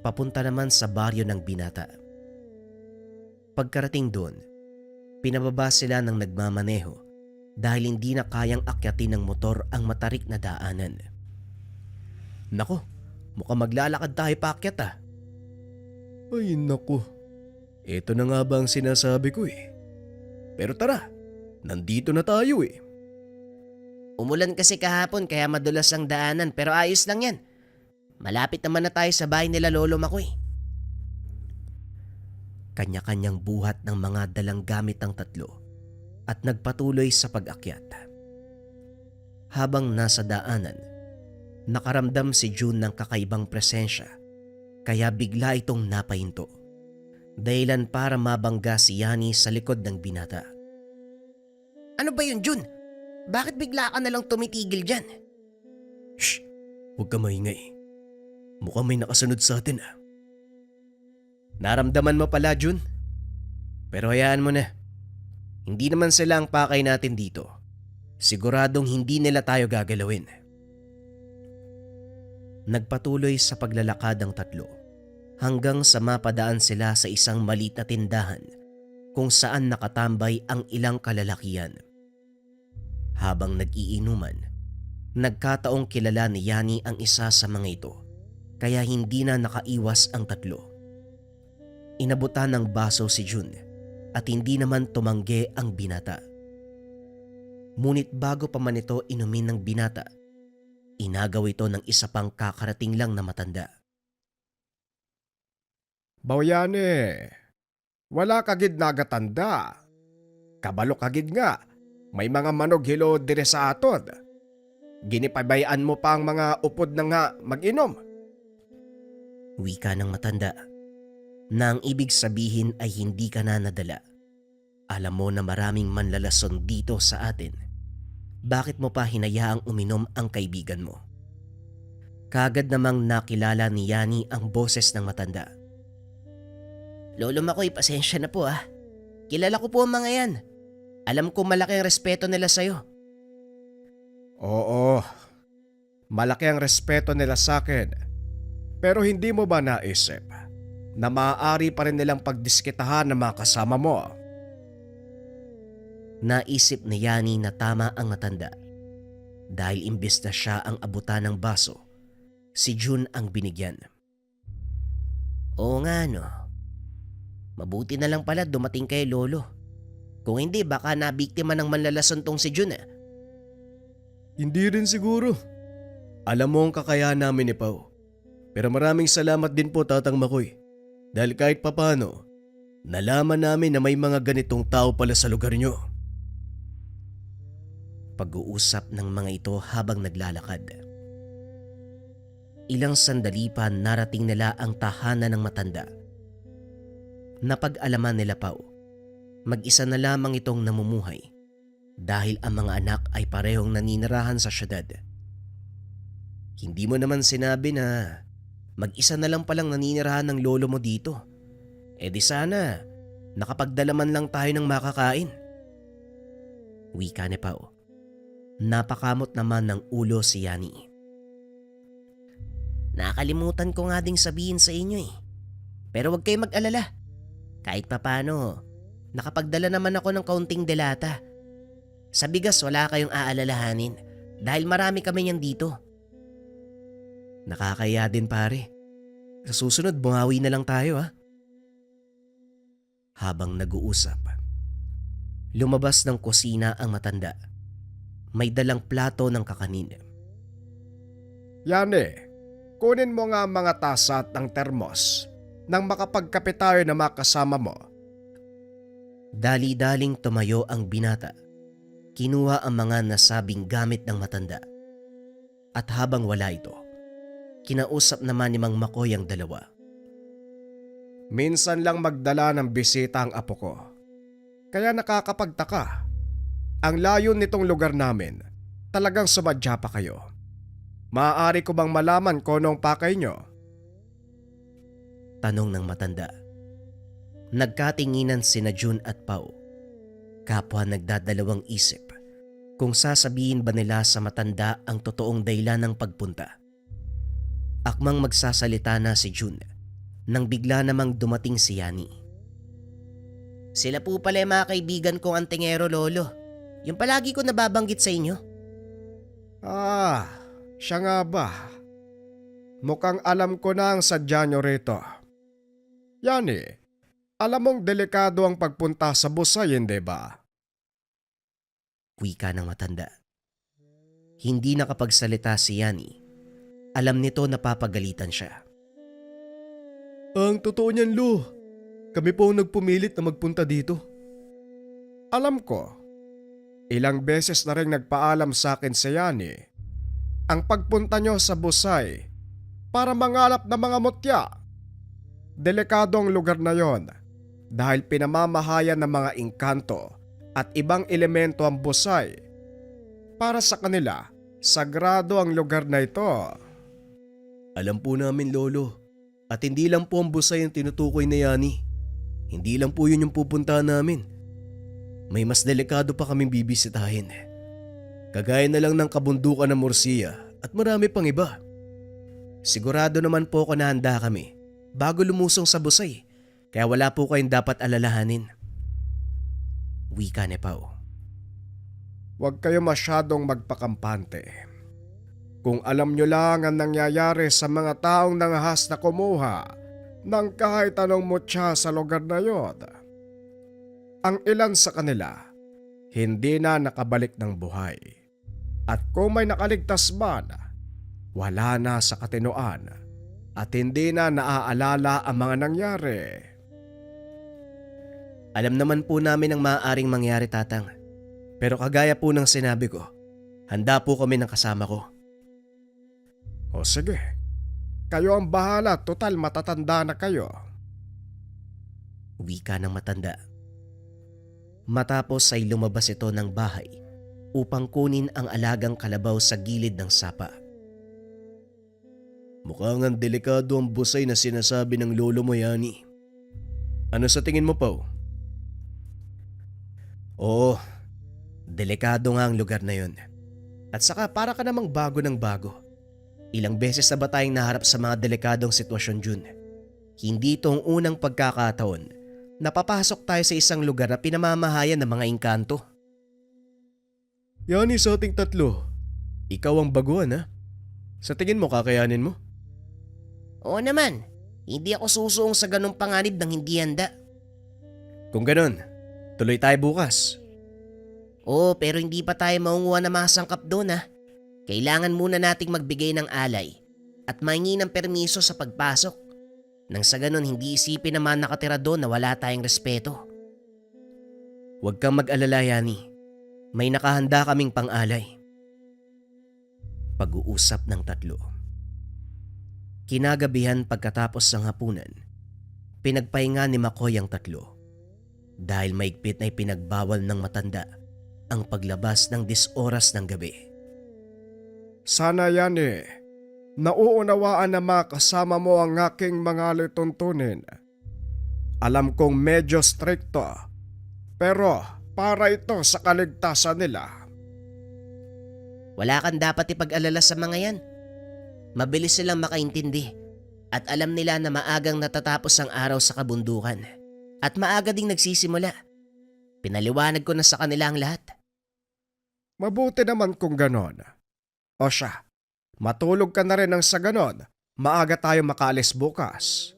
Papunta naman sa baryo ng binata. Pagkarating doon, pinababa sila ng nagmamaneho dahil hindi na kayang akyatin ng motor ang matarik na daanan. Nako, mukhang maglalakad tayo paakyat ah. Ay nako, eto na nga ba ang sinasabi ko eh. Pero tara, nandito na tayo eh. Umulan kasi kahapon kaya madulas ang daanan pero ayos lang yan. Malapit naman na tayo sa bahay nila Lolo Makoy. Kanya-kanyang buhat ng mga dalang gamit ang tatlo at nagpatuloy sa pag-akyat. Habang nasa daanan, nakaramdam si June ng kakaibang presensya kaya bigla itong napahinto. Dahilan para mabangga si Yani sa likod ng binata. Ano ba yun, Jun? Bakit bigla ka nalang tumitigil dyan? Shh, huwag ka maingay. Mukhang may nakasunod sa atin ah. Naramdaman mo pala, Jun? Pero hayaan mo na. Hindi naman sila ang pakay natin dito. Siguradong hindi nila tayo gagalawin. Nagpatuloy sa paglalakad ang tatlo hanggang sa mapadaan sila sa isang maliit na tindahan kung saan nakatambay ang ilang kalalakihan. Habang nag-iinuman, nagkataong kilala ni Yani ang isa sa mga ito kaya hindi na nakaiwas ang tatlo. Inabutan ng baso si Jun at hindi naman tumanggi ang binata. Ngunit bago pa man ito inumin ng binata, inagaw ito ng isa pang kakarating lang na matanda. Bawyane, wala kagid nagatanda. Kabalo kagid nga, may mga manog hilo dire sa atod. Ginipabayaan mo pa ang mga upod na nga mag-inom. Wika ng matanda na ang ibig sabihin ay hindi ka na nadala. Alam mo na maraming manlalason dito sa atin. Bakit mo pa hinayaang uminom ang kaibigan mo? Kagad namang nakilala ni Yani ang boses ng matanda. Lolo Makoy, pasensya na po ah. Kilala ko po ang mga yan. Alam ko malaki ang respeto nila sa'yo. Oo, malaki ang respeto nila sa akin. Pero hindi mo ba naisip na maaari pa rin nilang pagdiskitahan ng mga kasama mo? Naisip ni Yani na tama ang matanda. Dahil imbes na siya ang abutan ng baso, si Jun ang binigyan. Oo nga no. Mabuti na lang pala dumating kay Lolo. Kung hindi baka nabiktima ng manlalason tong si Jun ah. Hindi rin siguro. Alam mo ang kakayahan namin ni Pao. Pero maraming salamat din po Tatang Makoy. Dahil kahit papano, nalaman namin na may mga ganitong tao pala sa lugar nyo. Pag-uusap ng mga ito habang naglalakad. Ilang sandali pa narating nila ang tahanan ng matanda. Napag-alaman nila Pao, mag-isa na lamang itong namumuhay dahil ang mga anak ay parehong naninirahan sa syudad. Hindi mo naman sinabi na mag-isa na lang palang naninirahan ng lolo mo dito. Eh di sana, Nakapagdala man lang tayo ng makakain. Wika ni Pao. Napakamot naman ng ulo si Yani. Nakalimutan ko nga ding sabihin sa inyo eh. Pero huwag kayong mag-alala. Kahit papano, nakapagdala naman ako ng kaunting delata. Sa bigas wala kayong aalalahanin dahil marami kami niyan dito. Nakakaya din pare. Sa susunod bumawi na lang tayo ha. Habang nag-uusap, lumabas ng kusina ang matanda. May dalang plato ng kakanin. Yani, kunin mo nga mga tasa at ang termos nang makapagkape tayo na makasama mo. Dali-daling tumayo ang binata. Kinuha ang mga nasabing gamit ng matanda. At habang wala ito, kinausap naman ni Mang Makoy ang dalawa. Minsan lang magdala ng bisita ang apo ko. Kaya nakakapagtaka. Ang layo nitong lugar namin, talagang sumadya pa kayo. Maaari ko bang malaman kung anong pakay nyo? Tanong ng matanda. Nagkatinginan sina Jun at Pau. Kapwa nagdadalawang isip kung sasabihin ba nila sa matanda ang totoong dahilan ng pagpunta. Akmang magsasalita na si Jun nang bigla namang dumating si Yani. Sila po pala yung mga kaibigan kong antingero lolo. Yung palagi ko nababanggit sa inyo. Ah, siya nga ba? Mukhang alam ko na ang sadya nyo rito. Yani, alam mong delikado ang pagpunta sa busay, hindi ba? Wika ng matanda. Hindi nakapagsalita si Yani. Alam nito na papagalitan siya. Ang totoo niyan, Lo. Kami po ang nagpumilit na magpunta dito. Alam ko. Ilang beses na rin nagpaalam sa akin si Yani. Ang pagpunta nyo sa busay para mangalap ng mga mutya. Delikado ang lugar na yon dahil pinamamahayan ng mga engkanto at ibang elemento ang busay. Para sa kanila, sagrado ang lugar na ito. Alam po namin, Lolo. At hindi lang po ang busay ang tinutukoy na Yani. Hindi lang po yun yung pupuntahan namin. May mas delikado pa kaming bibisitahin. Kagaya na lang ng kabundukan ng Murcia at marami pang iba. Sigurado naman po ako na handa kami bago lumusong sa busay. Kaya wala po kayong dapat alalahanin. Wika ni Pao. Huwag kayo masyadong magpakampante. Kung alam nyo lang ang nangyayari sa mga taong nangahas na kumuha ng kahit anong mutya sa lugar na yon. Ang ilan sa kanila, hindi na nakabalik ng buhay. At kung may nakaligtas man, wala na sa katinoan at hindi na naaalala ang mga nangyari. Alam naman po namin ang maaaring mangyari, Tatang. Pero kagaya po ng sinabi ko, handa po kami ng kasama ko. O sige, kayo ang bahala, total matatanda na kayo. Wika ng matanda. Matapos ay lumabas ito ng bahay upang kunin ang alagang kalabaw sa gilid ng sapa. Mukhang ang delikado ang busay na sinasabi ng lolo mo, Yani. Ano sa tingin mo, Pao? Oo, delikado nga ang lugar na yon. At saka para ka namang bago ng bago. Ilang beses na ba tayong naharap sa mga delikadong sitwasyon, Jun? Hindi ito ang unang pagkakataon napapasok tayo sa isang lugar na pinamamahayan ng mga engkanto. Yani, sa ating tatlo, ikaw ang baguhan, ha? Sa tingin mo kakayanin mo? Oo naman, hindi ako susuong sa ganong panganib ng hindi handa. Kung ganon, tuloy tayo bukas. Oo, pero hindi pa tayo maunguha na masangkap doon ha. Kailangan muna nating magbigay ng alay at maingi ng permiso sa pagpasok. Nang sa ganon hindi isipin naman nakatira doon na wala tayong respeto. Huwag kang mag-alala, Yani. May nakahanda kaming pang-alay. Pag-uusap ng tatlo. Kinagabihan pagkatapos ng hapunan, pinagpahinga ni Makoy ang tatlo. Dahil maigpit na ipinagbawal ng matanda ang paglabas ng 10 oras ng gabi. Sana Yani, nauunawaan na makasama mo ang aking mga lituntunin. Alam kong medyo strikto, pero para ito sa kaligtasan nila. Wala kang dapat ipag-alala sa mga yan. Mabilis silang makaintindi at alam nila na maagang natatapos ang araw sa kabundukan at maaga ding nagsisimula. Pinaliwanag ko na sa kanila ang lahat. Mabuti naman kung ganon. O siya, matulog ka na rin nang sa ganon. Maaga tayo makaalis bukas.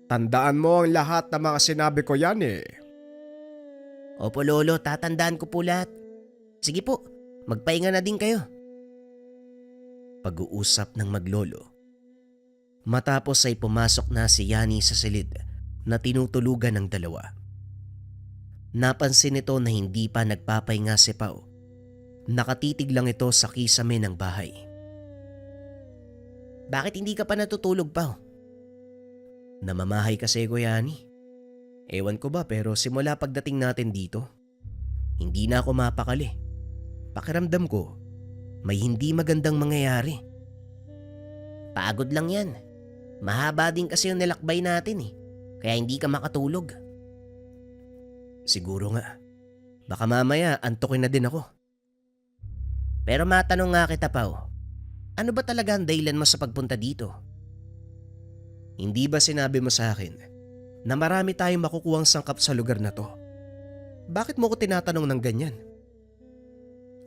Tandaan mo ang lahat ng mga sinabi ko yan eh. Opo lolo, tatandaan ko po lahat. Sige po, magpahinga na din kayo. Pag-uusap ng maglolo. Matapos ay pumasok na si Yani sa silid na tinutulugan ng dalawa. Napansin nito na hindi pa nagpapahinga si Pao. Nakatitig lang ito sa kisame ng bahay. Bakit hindi ka pa natutulog, Pao? Namamahay kasi ko, Yani. Ewan ko ba pero simula pagdating natin dito, hindi na ako mapakali. Pakiramdam ko, may hindi magandang mangyayari. Pagod lang yan. Mahaba din kasi yung nilakbay natin eh. Kaya hindi ka makatulog. Siguro nga. Baka mamaya antukin na din ako. Pero matanong nga kita, Pao. Ano ba talaga ang dahilan mo sa pagpunta dito? Hindi ba sinabi mo sa akin na marami tayong makukuhang sangkap sa lugar na to? Bakit mo ko tinatanong ng ganyan?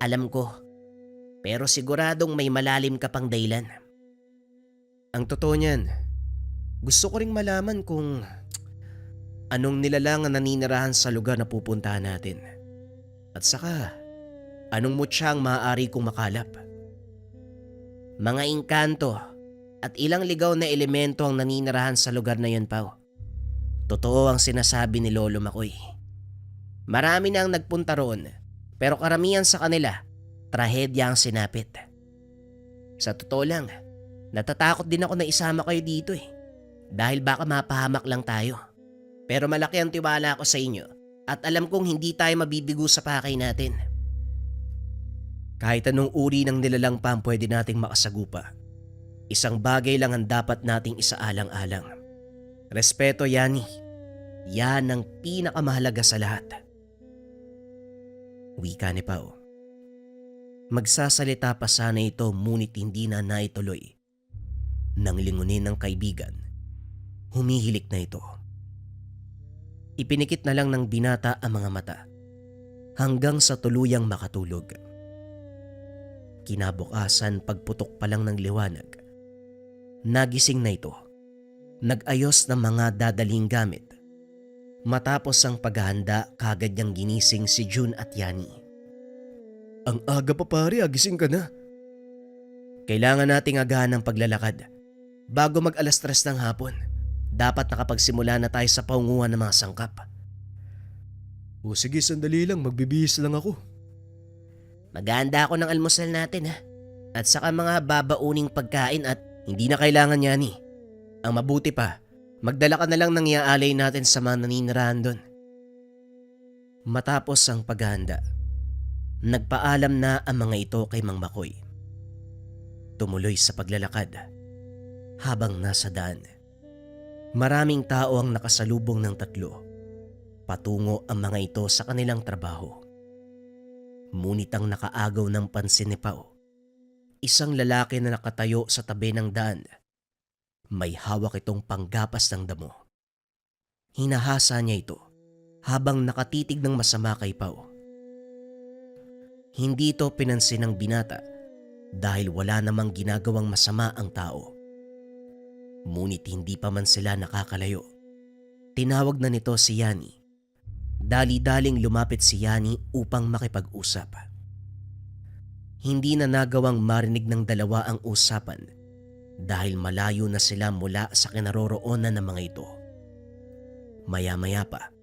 Alam ko. Pero siguradong may malalim ka pang dahilan. Ang totoo niyan, gusto ko ring malaman kung anong nilalang ang naninirahan sa lugar na pupuntahan natin. At saka, anong mutya ang maaari kong makalap? Mga engkanto at ilang ligaw na elemento ang naninirahan sa lugar na yun, Pao. Totoo ang sinasabi ni Lolo Makoy. Marami na ang nagpunta roon, pero karamihan sa kanila, trahedya ang sinapit. Sa totoo lang, natatakot din ako na isama kayo dito eh. Dahil baka mapahamak lang tayo. Pero malaki ang tiwala ko sa inyo at alam kong hindi tayo mabibigo sa pakay natin. Kahit anong uri ng nilalang pa ang pwede nating makasagupa, isang bagay lang ang dapat nating isaalang-alang. Respeto, Yani. Yan ang pinakamahalaga sa lahat. Wika ni Pao. Magsasalita pa sana ito ngunit hindi na naituloy. Nang lingunin ng kaibigan, humihilik na ito. Ipinikit na lang ng binata ang mga mata hanggang sa tuluyang makatulog. Kinabukasan pagputok pa lang ng liwanag, nagising na ito. Nag-ayos ng mga dadaling gamit. Matapos ang paghahanda, kagad niyang ginising si June at Yani. Ang aga pa pare, agising ka na. Kailangan nating agahan ng paglalakad. Bago mag 3:00 ng hapon, dapat nakapagsimula na tayo sa paunguhan ng mga sangkap. O sige, sandali lang, magbibihis lang ako. Maghahanda ako ng almusal natin ha. At saka mga babauning pagkain at hindi na kailangan Yani. Ang mabuti pa, magdala ka na lang ng iaalay natin sa mga naninirahan doon. Matapos ang paghahanda, nagpaalam na ang mga ito kay Mang Makoy. Tumuloy sa paglalakad. Habang nasa daan, maraming tao ang nakasalubong ng tatlo. Patungo ang mga ito sa kanilang trabaho. Ngunit ang nakaagaw ng pansin ni Pao, isang lalaki na nakatayo sa tabi ng daan. May hawak itong panggapas ng damo. Hinahasa niya ito habang nakatitig ng masama kay Pao. Hindi ito pinansin ng binata dahil wala namang ginagawang masama ang tao. Ngunit hindi pa man sila nakakalayo. Tinawag na nito si Yani. Dali-daling lumapit si Yani upang makipag-usap. Hindi na nagawang marinig ng dalawa ang usapan dahil malayo na sila mula sa kinaroroonan ng mga ito. Maya-maya pa,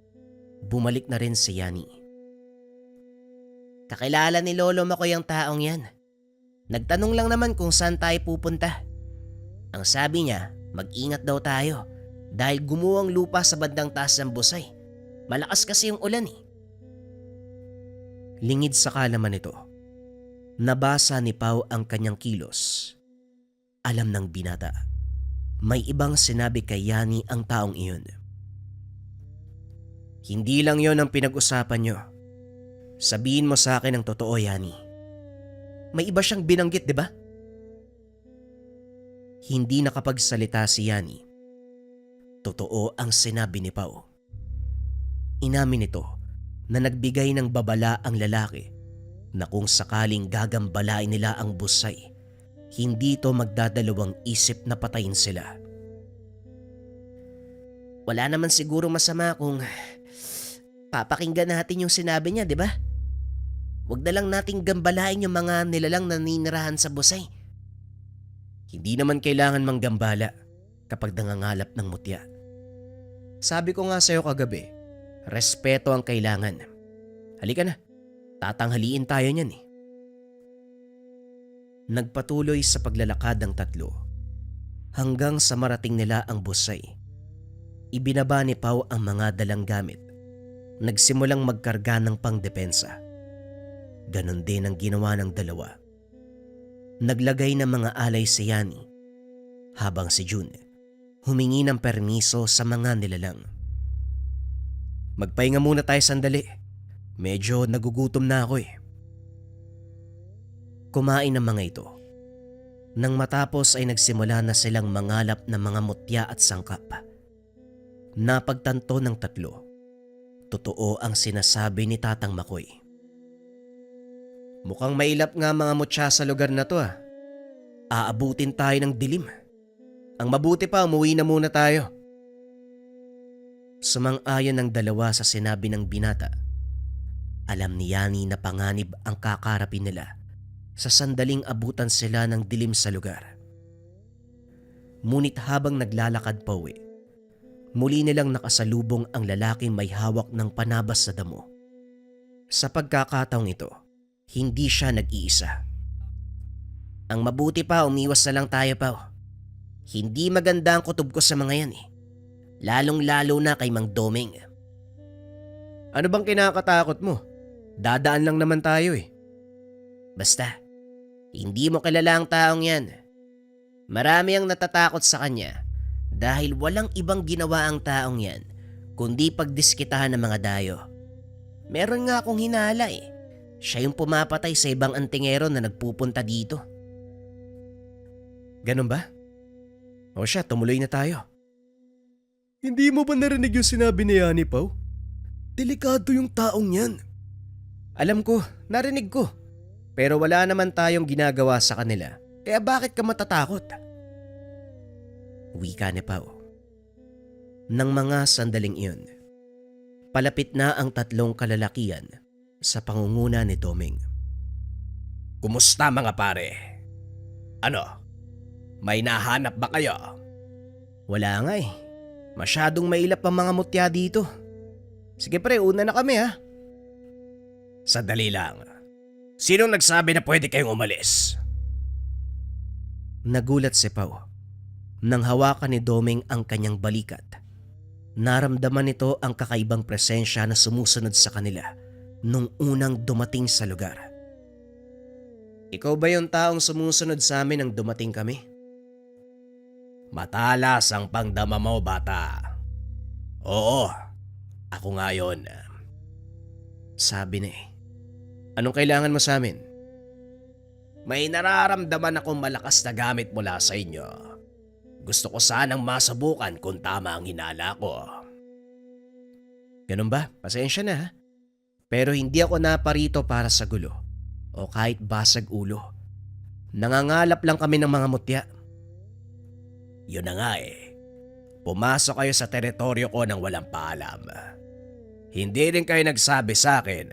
bumalik na rin si Yani. Kakilala ni Lolo Makoy ang taong yan. Nagtanong lang naman kung saan tayo pupunta. Ang sabi niya, mag-ingat daw tayo dahil gumuwang lupa sa bandang taas ng Busay. Malakas kasi yung ulan eh. Lingid sa kalaman nito, nabasa ni Pao ang kanyang kilos. Alam ng binata, may ibang sinabi kay Yani ang taong iyon. Hindi lang yon ang pinag-usapan nyo. Sabihin mo sa akin ang totoo, Yani. May iba siyang binanggit, di ba? Hindi nakapagsalita si Yani. Totoo ang sinabi ni Pao. Inamin nito na nagbigay ng babala ang lalaki na kung sakaling gagambalain nila ang Busay, hindi ito magdadalawang isip na patayin sila. Wala naman siguro masama kung papakinggan natin yung sinabi niya, di ba? Huwag na lang nating gambalain yung mga nilalang naninirahan sa Busay. Hindi naman kailangan manggambala kapag nangangalap ng mutya. Sabi ko nga sa'yo kagabi, respeto ang kailangan. Halika na, tatanghaliin tayo niyan eh. Nagpatuloy sa paglalakad ng tatlo hanggang sa marating nila ang Busay. Ibinaba ni Pao ang mga dalang gamit. Nagsimulang magkarga ng pangdepensa. Ganon din ang ginawa ng dalawa. Naglagay ng mga alay si Yani habang si June humingi ng permiso sa mga nilalang. Magpahinga muna tayo sandali. Medyo nagugutom na ako eh. Kumain ang mga ito. Nang matapos ay nagsimula na silang mangalap ng mga mutya at sangkap. Napagtanto ng tatlo. Totoo ang sinasabi ni Tatang Makoy. Mukhang mailap nga mga mutya sa lugar na to ah. Aabutin tayo ng dilim. Ang mabuti pa, umuwi na muna tayo. Sumang-ayon ng dalawa sa sinabi ng binata. Alam ni Yani na panganib ang kakarapin nila sa sandaling abutan sila ng dilim sa lugar. Ngunit habang naglalakad pa uwi, muli nilang nakasalubong ang lalaking may hawak ng panabas sa damo. Sa pagkakataong ito, hindi siya nag-iisa. Ang mabuti pa, umiwas na lang tayo pa. Hindi maganda ang kutob ko sa mga yan eh. Lalong-lalo na kay Mang Doming. Ano bang kinakatakot mo? Dadaan lang naman tayo eh. Basta, hindi mo kilala ang taong yan. Marami ang natatakot sa kanya dahil walang ibang ginawa ang taong yan kundi pagdiskitahan ng mga dayo. Meron nga akong hinala eh. Siya yung pumapatay sa ibang antingero na nagpupunta dito. Ganun ba? O siya, tumuloy na tayo. Hindi mo ba narinig yung sinabi ni Yani, Pao? Delikado yung taong yan. Alam ko, narinig ko. Pero wala naman tayong ginagawa sa kanila. Kaya bakit ka matatakot? Wika ni Pao. Nang mga sandaling iyon, palapit na ang tatlong kalalakian sa pangunguna ni Doming. Kumusta mga pare? Ano? May nahanap ba kayo? Wala nga eh. Masyadong mailap ang mga mutya dito. Sige pre, una na kami ha. Sandali lang. Sinong nagsabi na pwede kayong umalis? Nagulat si Pao nang hawakan ni Doming ang kanyang balikat. Naramdaman nito ang kakaibang presensya na sumusunod sa kanila nung unang dumating sa lugar. Ikaw ba yung taong sumusunod sa amin nang dumating kami? Matalas ang pangdama mo, bata. Oo, ako nga yun. Sabi na eh. Anong kailangan mo sa amin? May nararamdaman akong malakas na gamit mula sa inyo. Gusto ko sanang masubukan kung tama ang hinala ko. Ganun ba? Pasensya na ha. Pero hindi ako naparito para sa gulo o kahit basag ulo. Nangangalap lang kami ng mga mutya. Yun na nga eh. Pumasok kayo sa teritoryo ko nang walang paalam. Hindi rin kayo nagsabi sa akin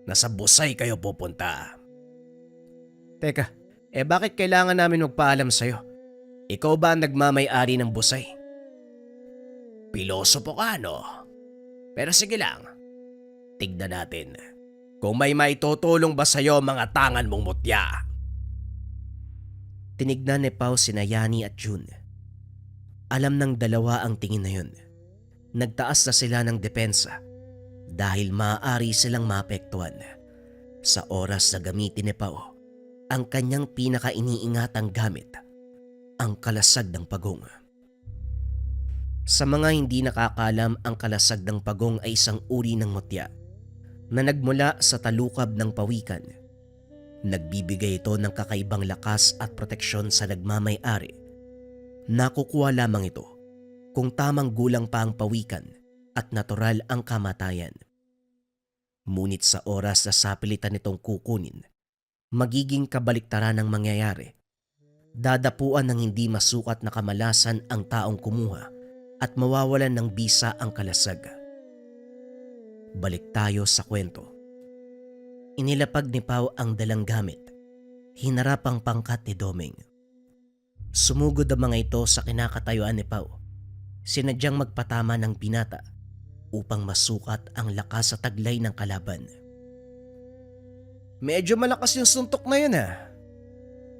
na sa Busay kayo pupunta. Teka, bakit kailangan namin magpaalam sa'yo? Ikaw ba ang nagmamay-ari ng Busay? Pilosopo ka, no? Pero sige lang. Tignan natin kung may maitutulong ba sa'yo mga tangan mong mutya. Tinignan ni Pao sina Yani at June. Alam ng dalawa ang tingin na yun. Nagtaas na sila ng depensa dahil maaari silang maapektuhan sa oras na gamitin ni Pao ang kanyang pinaka-iniingatang gamit, ang kalasag ng pagong. Sa mga hindi nakakalam, ang kalasag ng pagong ay isang uri ng mutya na nagmula sa talukab ng pawikan. Nagbibigay ito ng kakaibang lakas at proteksyon sa nagmamay-ari. Nakukuha lamang ito kung tamang gulang pa ang pawikan at natural ang kamatayan. Ngunit sa oras na sapilitan nitong kukunin, magiging kabaliktaran ang mangyayari. Dadapuan ng hindi masukat na kamalasan ang taong kumuha at mawawalan ng bisa ang kalasag. Balik tayo sa kwento. Inilapag ni Pau ang dalang gamit. Hinarap ang pangkat ni Doming. Sumugod ang mga ito sa kinakatayuan ni Pau. Sinadyang magpatama ng binata upang masukat ang lakas sa taglay ng kalaban. Medyo malakas yung suntok na yun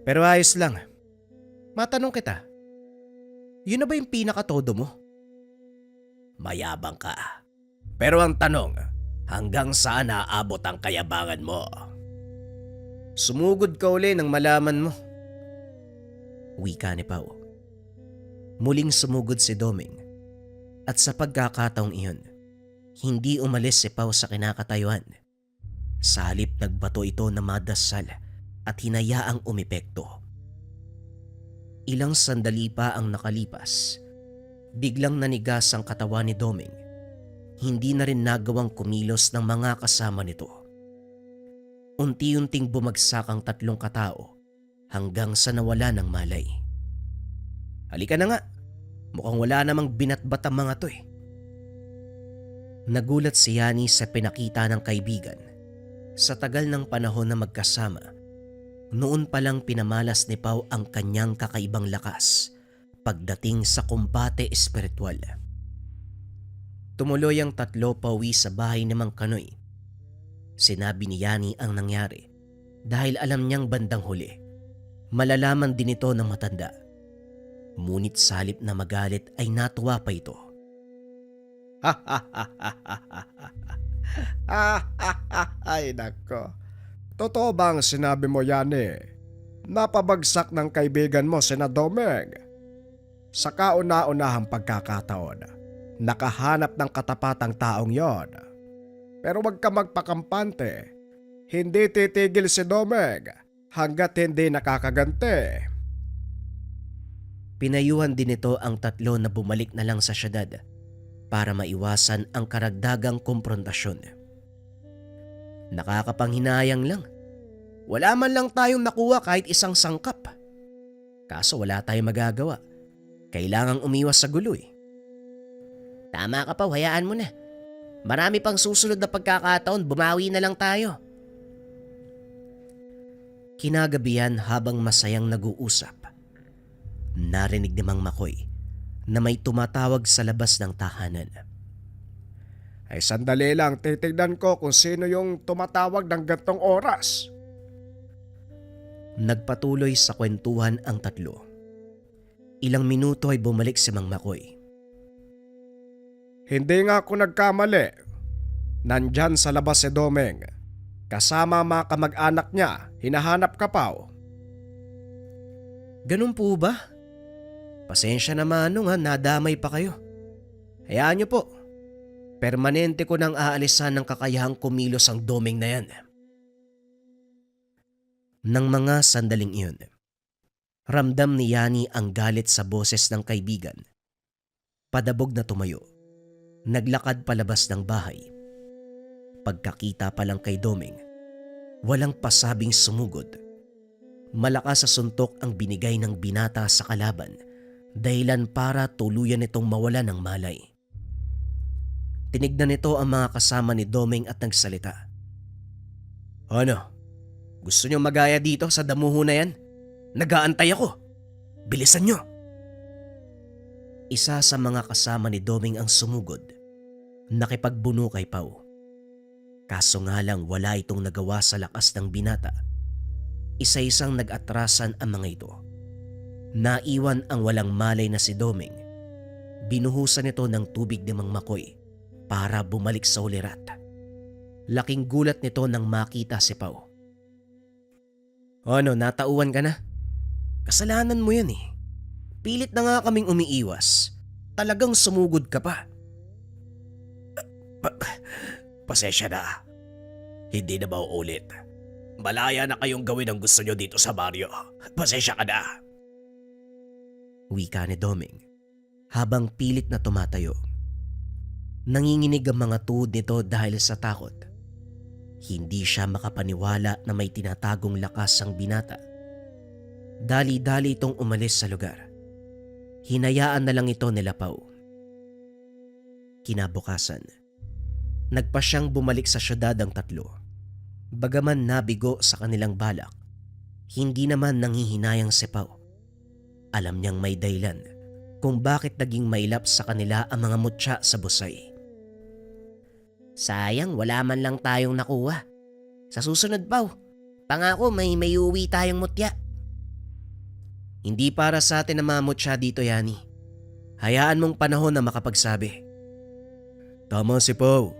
Pero ayos lang. Matanong kita, yun na ba yung pinakatodo mo? Mayabang ka. Pero ang tanong, hanggang saan aabot ang kayabangan mo? Sumugod ka uli nang malaman mo. Wika ni Pau. Muling sumugod si Doming. At sa pagkakataong iyon, hindi umalis si Pau sa kinakatayuan. Sa halip nagbato ito na madasal at hinayaang umepekto. Ilang sandali pa ang nakalipas. Biglang nanigas ang katawan ni Doming. Hindi na rin nagawang kumilos ng mga kasama nito. Unti-unting bumagsak ang tatlong katao hanggang sa nawala ng malay. Halika na nga, mukhang wala namang binatbat ang mga to Nagulat si Yani sa pinakita ng kaibigan. Sa tagal ng panahon na magkasama, noon palang pinamalas ni Pau ang kanyang kakaibang lakas pagdating sa kumbate espiritual. Tumuloy ang tatlo pauwi sa bahay ni Mang Kanoy. Sinabi ni Yani ang nangyari dahil alam niyang bandang huli, malalaman din ito ng matanda. Ngunit sa halip na magalit ay natuwa pa ito. Ay nako, totoo bang sinabi mo Yani? Napabagsak ng kaibigan mo sina Doming? Sa kauna-unahang pagkakataon, nakahanap ng katapatang taong yon. Pero wag ka magpakampante. Hindi titigil si Doming hanggat hindi nakakaganti. Pinayuhan din ito ang tatlo na bumalik na lang sa syudad para maiwasan ang karagdagang komprontasyon. Nakakapanghinayang lang. Wala man lang tayong nakuha kahit isang sangkap. Kaso wala tayong magagawa. Kailangang umiwas sa gulo Tama ka pa, hayaan mo na. Marami pang susunod na pagkakataon, bumawi na lang tayo. Kinagabihan habang masayang nag-uusap, narinig ni Mang Makoy na may tumatawag sa labas ng tahanan. Ay sandali lang, titignan ko kung sino yung tumatawag ng gantong oras. Nagpatuloy sa kwentuhan ang tatlo. Ilang minuto ay bumalik si Mang Makoy. Hindi nga ako nagkamali. Nandyan sa labas si Doming. Kasama mga kamag-anak niya, hinahanap ka pa. Ganun po ba? Pasensya naman nadamay pa kayo. Hayaan niyo po. Permanente ko nang aalisan ng kakayahang kumilos ang Doming na yan. Nang mga sandaling iyon, ramdam ni Yani ang galit sa boses ng kaibigan. Padabog na tumayo. Naglakad palabas ng bahay. Pagkakita pa lang kay Doming, walang pasabing sumugod. Malakas sa suntok ang binigay ng binata sa kalaban, dahilan para tuluyan itong mawala ng malay. Tinignan nito ang mga kasama ni Doming at nagsalita. Ano? Gusto niyo magaya dito sa damuho na yan? Nagaantay ako. Bilisan niyo. Isa sa mga kasama ni Doming ang sumugod. Nakipagbuno kay Pau. Kaso nga lang wala itong nagawa sa lakas ng binata. Isa-isang nag-atrasan ang mga ito. Naiwan ang walang malay na si Doming. Binuhusan ito ng tubig ni Mang Makoy para bumalik sa ulirat. Laking gulat nito nang makita si Pau. Ano, natauan ka na? Kasalanan mo yan Pilit na nga kaming umiiwas. Talagang sumugod ka pa. Pasensya na. Hindi na mauulit. Malaya na kayong gawin ang gusto nyo dito sa baryo. Pasensya ka na. Wika ni Doming habang pilit na tumatayo. Nanginginig ang mga tuhod nito dahil sa takot. Hindi siya makapaniwala na may tinatagong lakas ang binata. Dali-dali itong umalis sa lugar. Hinayaan na lang ito nila Pau. Kinabukasan, nagpa siyang bumalik sa syudad ang tatlo. Bagaman nabigo sa kanilang balak, hindi naman nanghihinayang si Pau. Alam niyang may dahilan kung bakit naging mailap sa kanila ang mga mutya sa busay. Sayang wala man lang tayong nakuha. Sa susunod Pau, pangako may uwi tayong mutya. Hindi para sa atin ang mga mutya dito, Yani. Hayaan mong panahon na makapagsabi. Tama si Pau.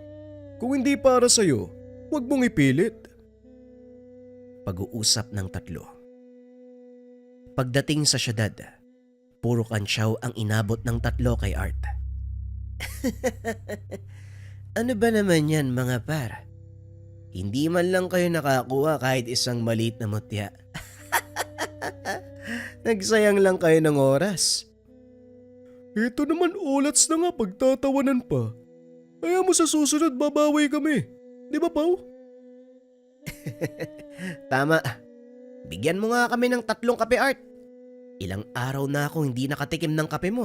Kung hindi para sa'yo, huwag mong ipilit. Pag-uusap ng tatlo. Pagdating sa syudad, puro kantsaw ang inabot ng tatlo kay Art. Ano ba naman yan mga par? Hindi man lang kayo nakakuha kahit isang maliit na mutya. Nagsayang lang kayo ng oras. Ito naman ulats na nga pagtatawanan pa. Kaya mo sa susunod babawi kami. Di ba, Pau? Tama. Bigyan mo nga kami ng 3 kape, Art. Ilang araw na akong hindi nakatikim ng kape mo,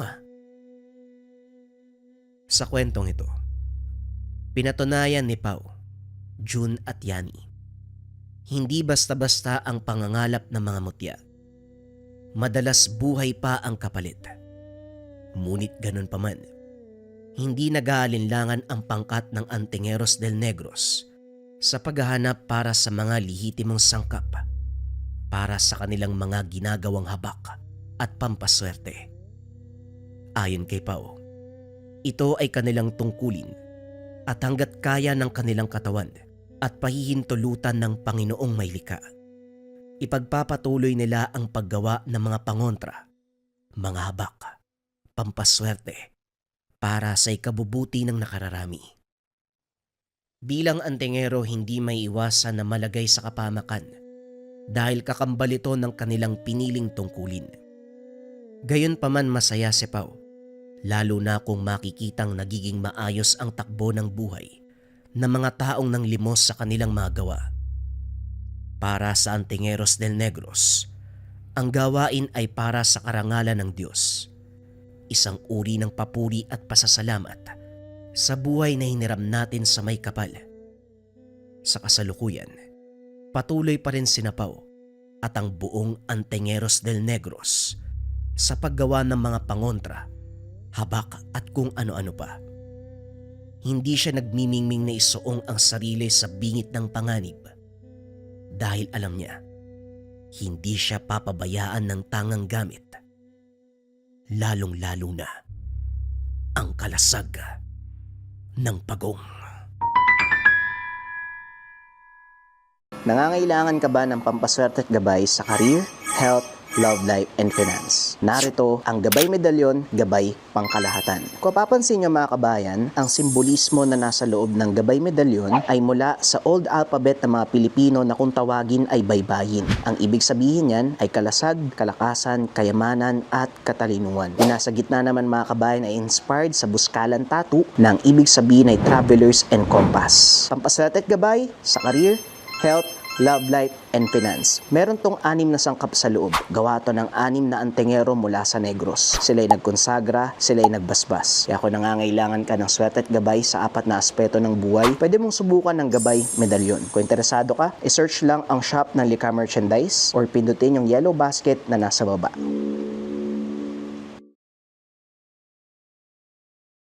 Sa kwentong ito, pinatunayan ni Pau, June at Yani. Hindi basta-basta ang pangangalap ng mga mutya. Madalas buhay pa ang kapalit. Ngunit ganun pa man, hindi nag-aalinlangan ang pangkat ng Antingeros del Negros sa paghahanap para sa mga lihitimong sangkap para sa kanilang mga ginagawang habak at pampaswerte. Ayon kay Pau, ito ay kanilang tungkulin at hanggat kaya ng kanilang katawan at pahihintulutan ng Panginoong may likha, ipagpapatuloy nila ang paggawa ng mga pangontra, mga habak, pampaswerte para sa ikabubuti ng nakararami. Bilang antingero, hindi may iwasan na malagay sa kapamakan dahil kakambal ito ng kanilang piniling tungkulin. Gayunpaman masaya si Pau, lalo na kung makikitang nagiging maayos ang takbo ng buhay ng mga taong nang limos sa kanilang mga gawa. Para sa Antingeros del Negros, ang gawain ay para sa karangalan ng Diyos, isang uri ng papuri at pasasalamat sa buhay na hiniram natin sa may kapal. Sa kasalukuyan, patuloy pa rin sina Pau at ang buong Antingeros del Negros sa paggawa ng mga pangontra, habak at kung ano-ano pa. Hindi siya nagmimingming na isuong ang sarili sa bingit ng panganib dahil alam niya, hindi siya papabayaan ng tangang gamit, lalong-lalo na ang kalasag ng pagong. Nangangailangan ka ba ng pampaswerte at gabay sa career, health, love life, and finance? Narito ang Gabay Medalyon, Gabay Pangkalahatan. Kung papansin nyo mga kabayan, ang simbolismo na nasa loob ng Gabay Medalyon ay mula sa old alphabet ng mga Pilipino na kung tawagin ay baybayin. Ang ibig sabihin yan ay kalasag, kalakasan, kayamanan, at katalinuhan. Yung nasa gitna naman mga kabayan ay inspired sa buskalan tattoo na ang ibig sabihin ay travelers and compass. Pampaswerte at gabay sa career, health, love life, and finance. Meron tong 6 na sangkap sa loob. Gawa to ng 6 na antingero mula sa Negros. Sila'y nagkonsagra, sila'y nagbasbas. Kaya kung nangangailangan ka ng swerte at gabay sa 4 na aspeto ng buhay, pwede mong subukan ng Gabay Medalyon. Kung interesado ka, i-search lang ang shop ng Lika Merchandise or pindutin yung yellow basket na nasa baba.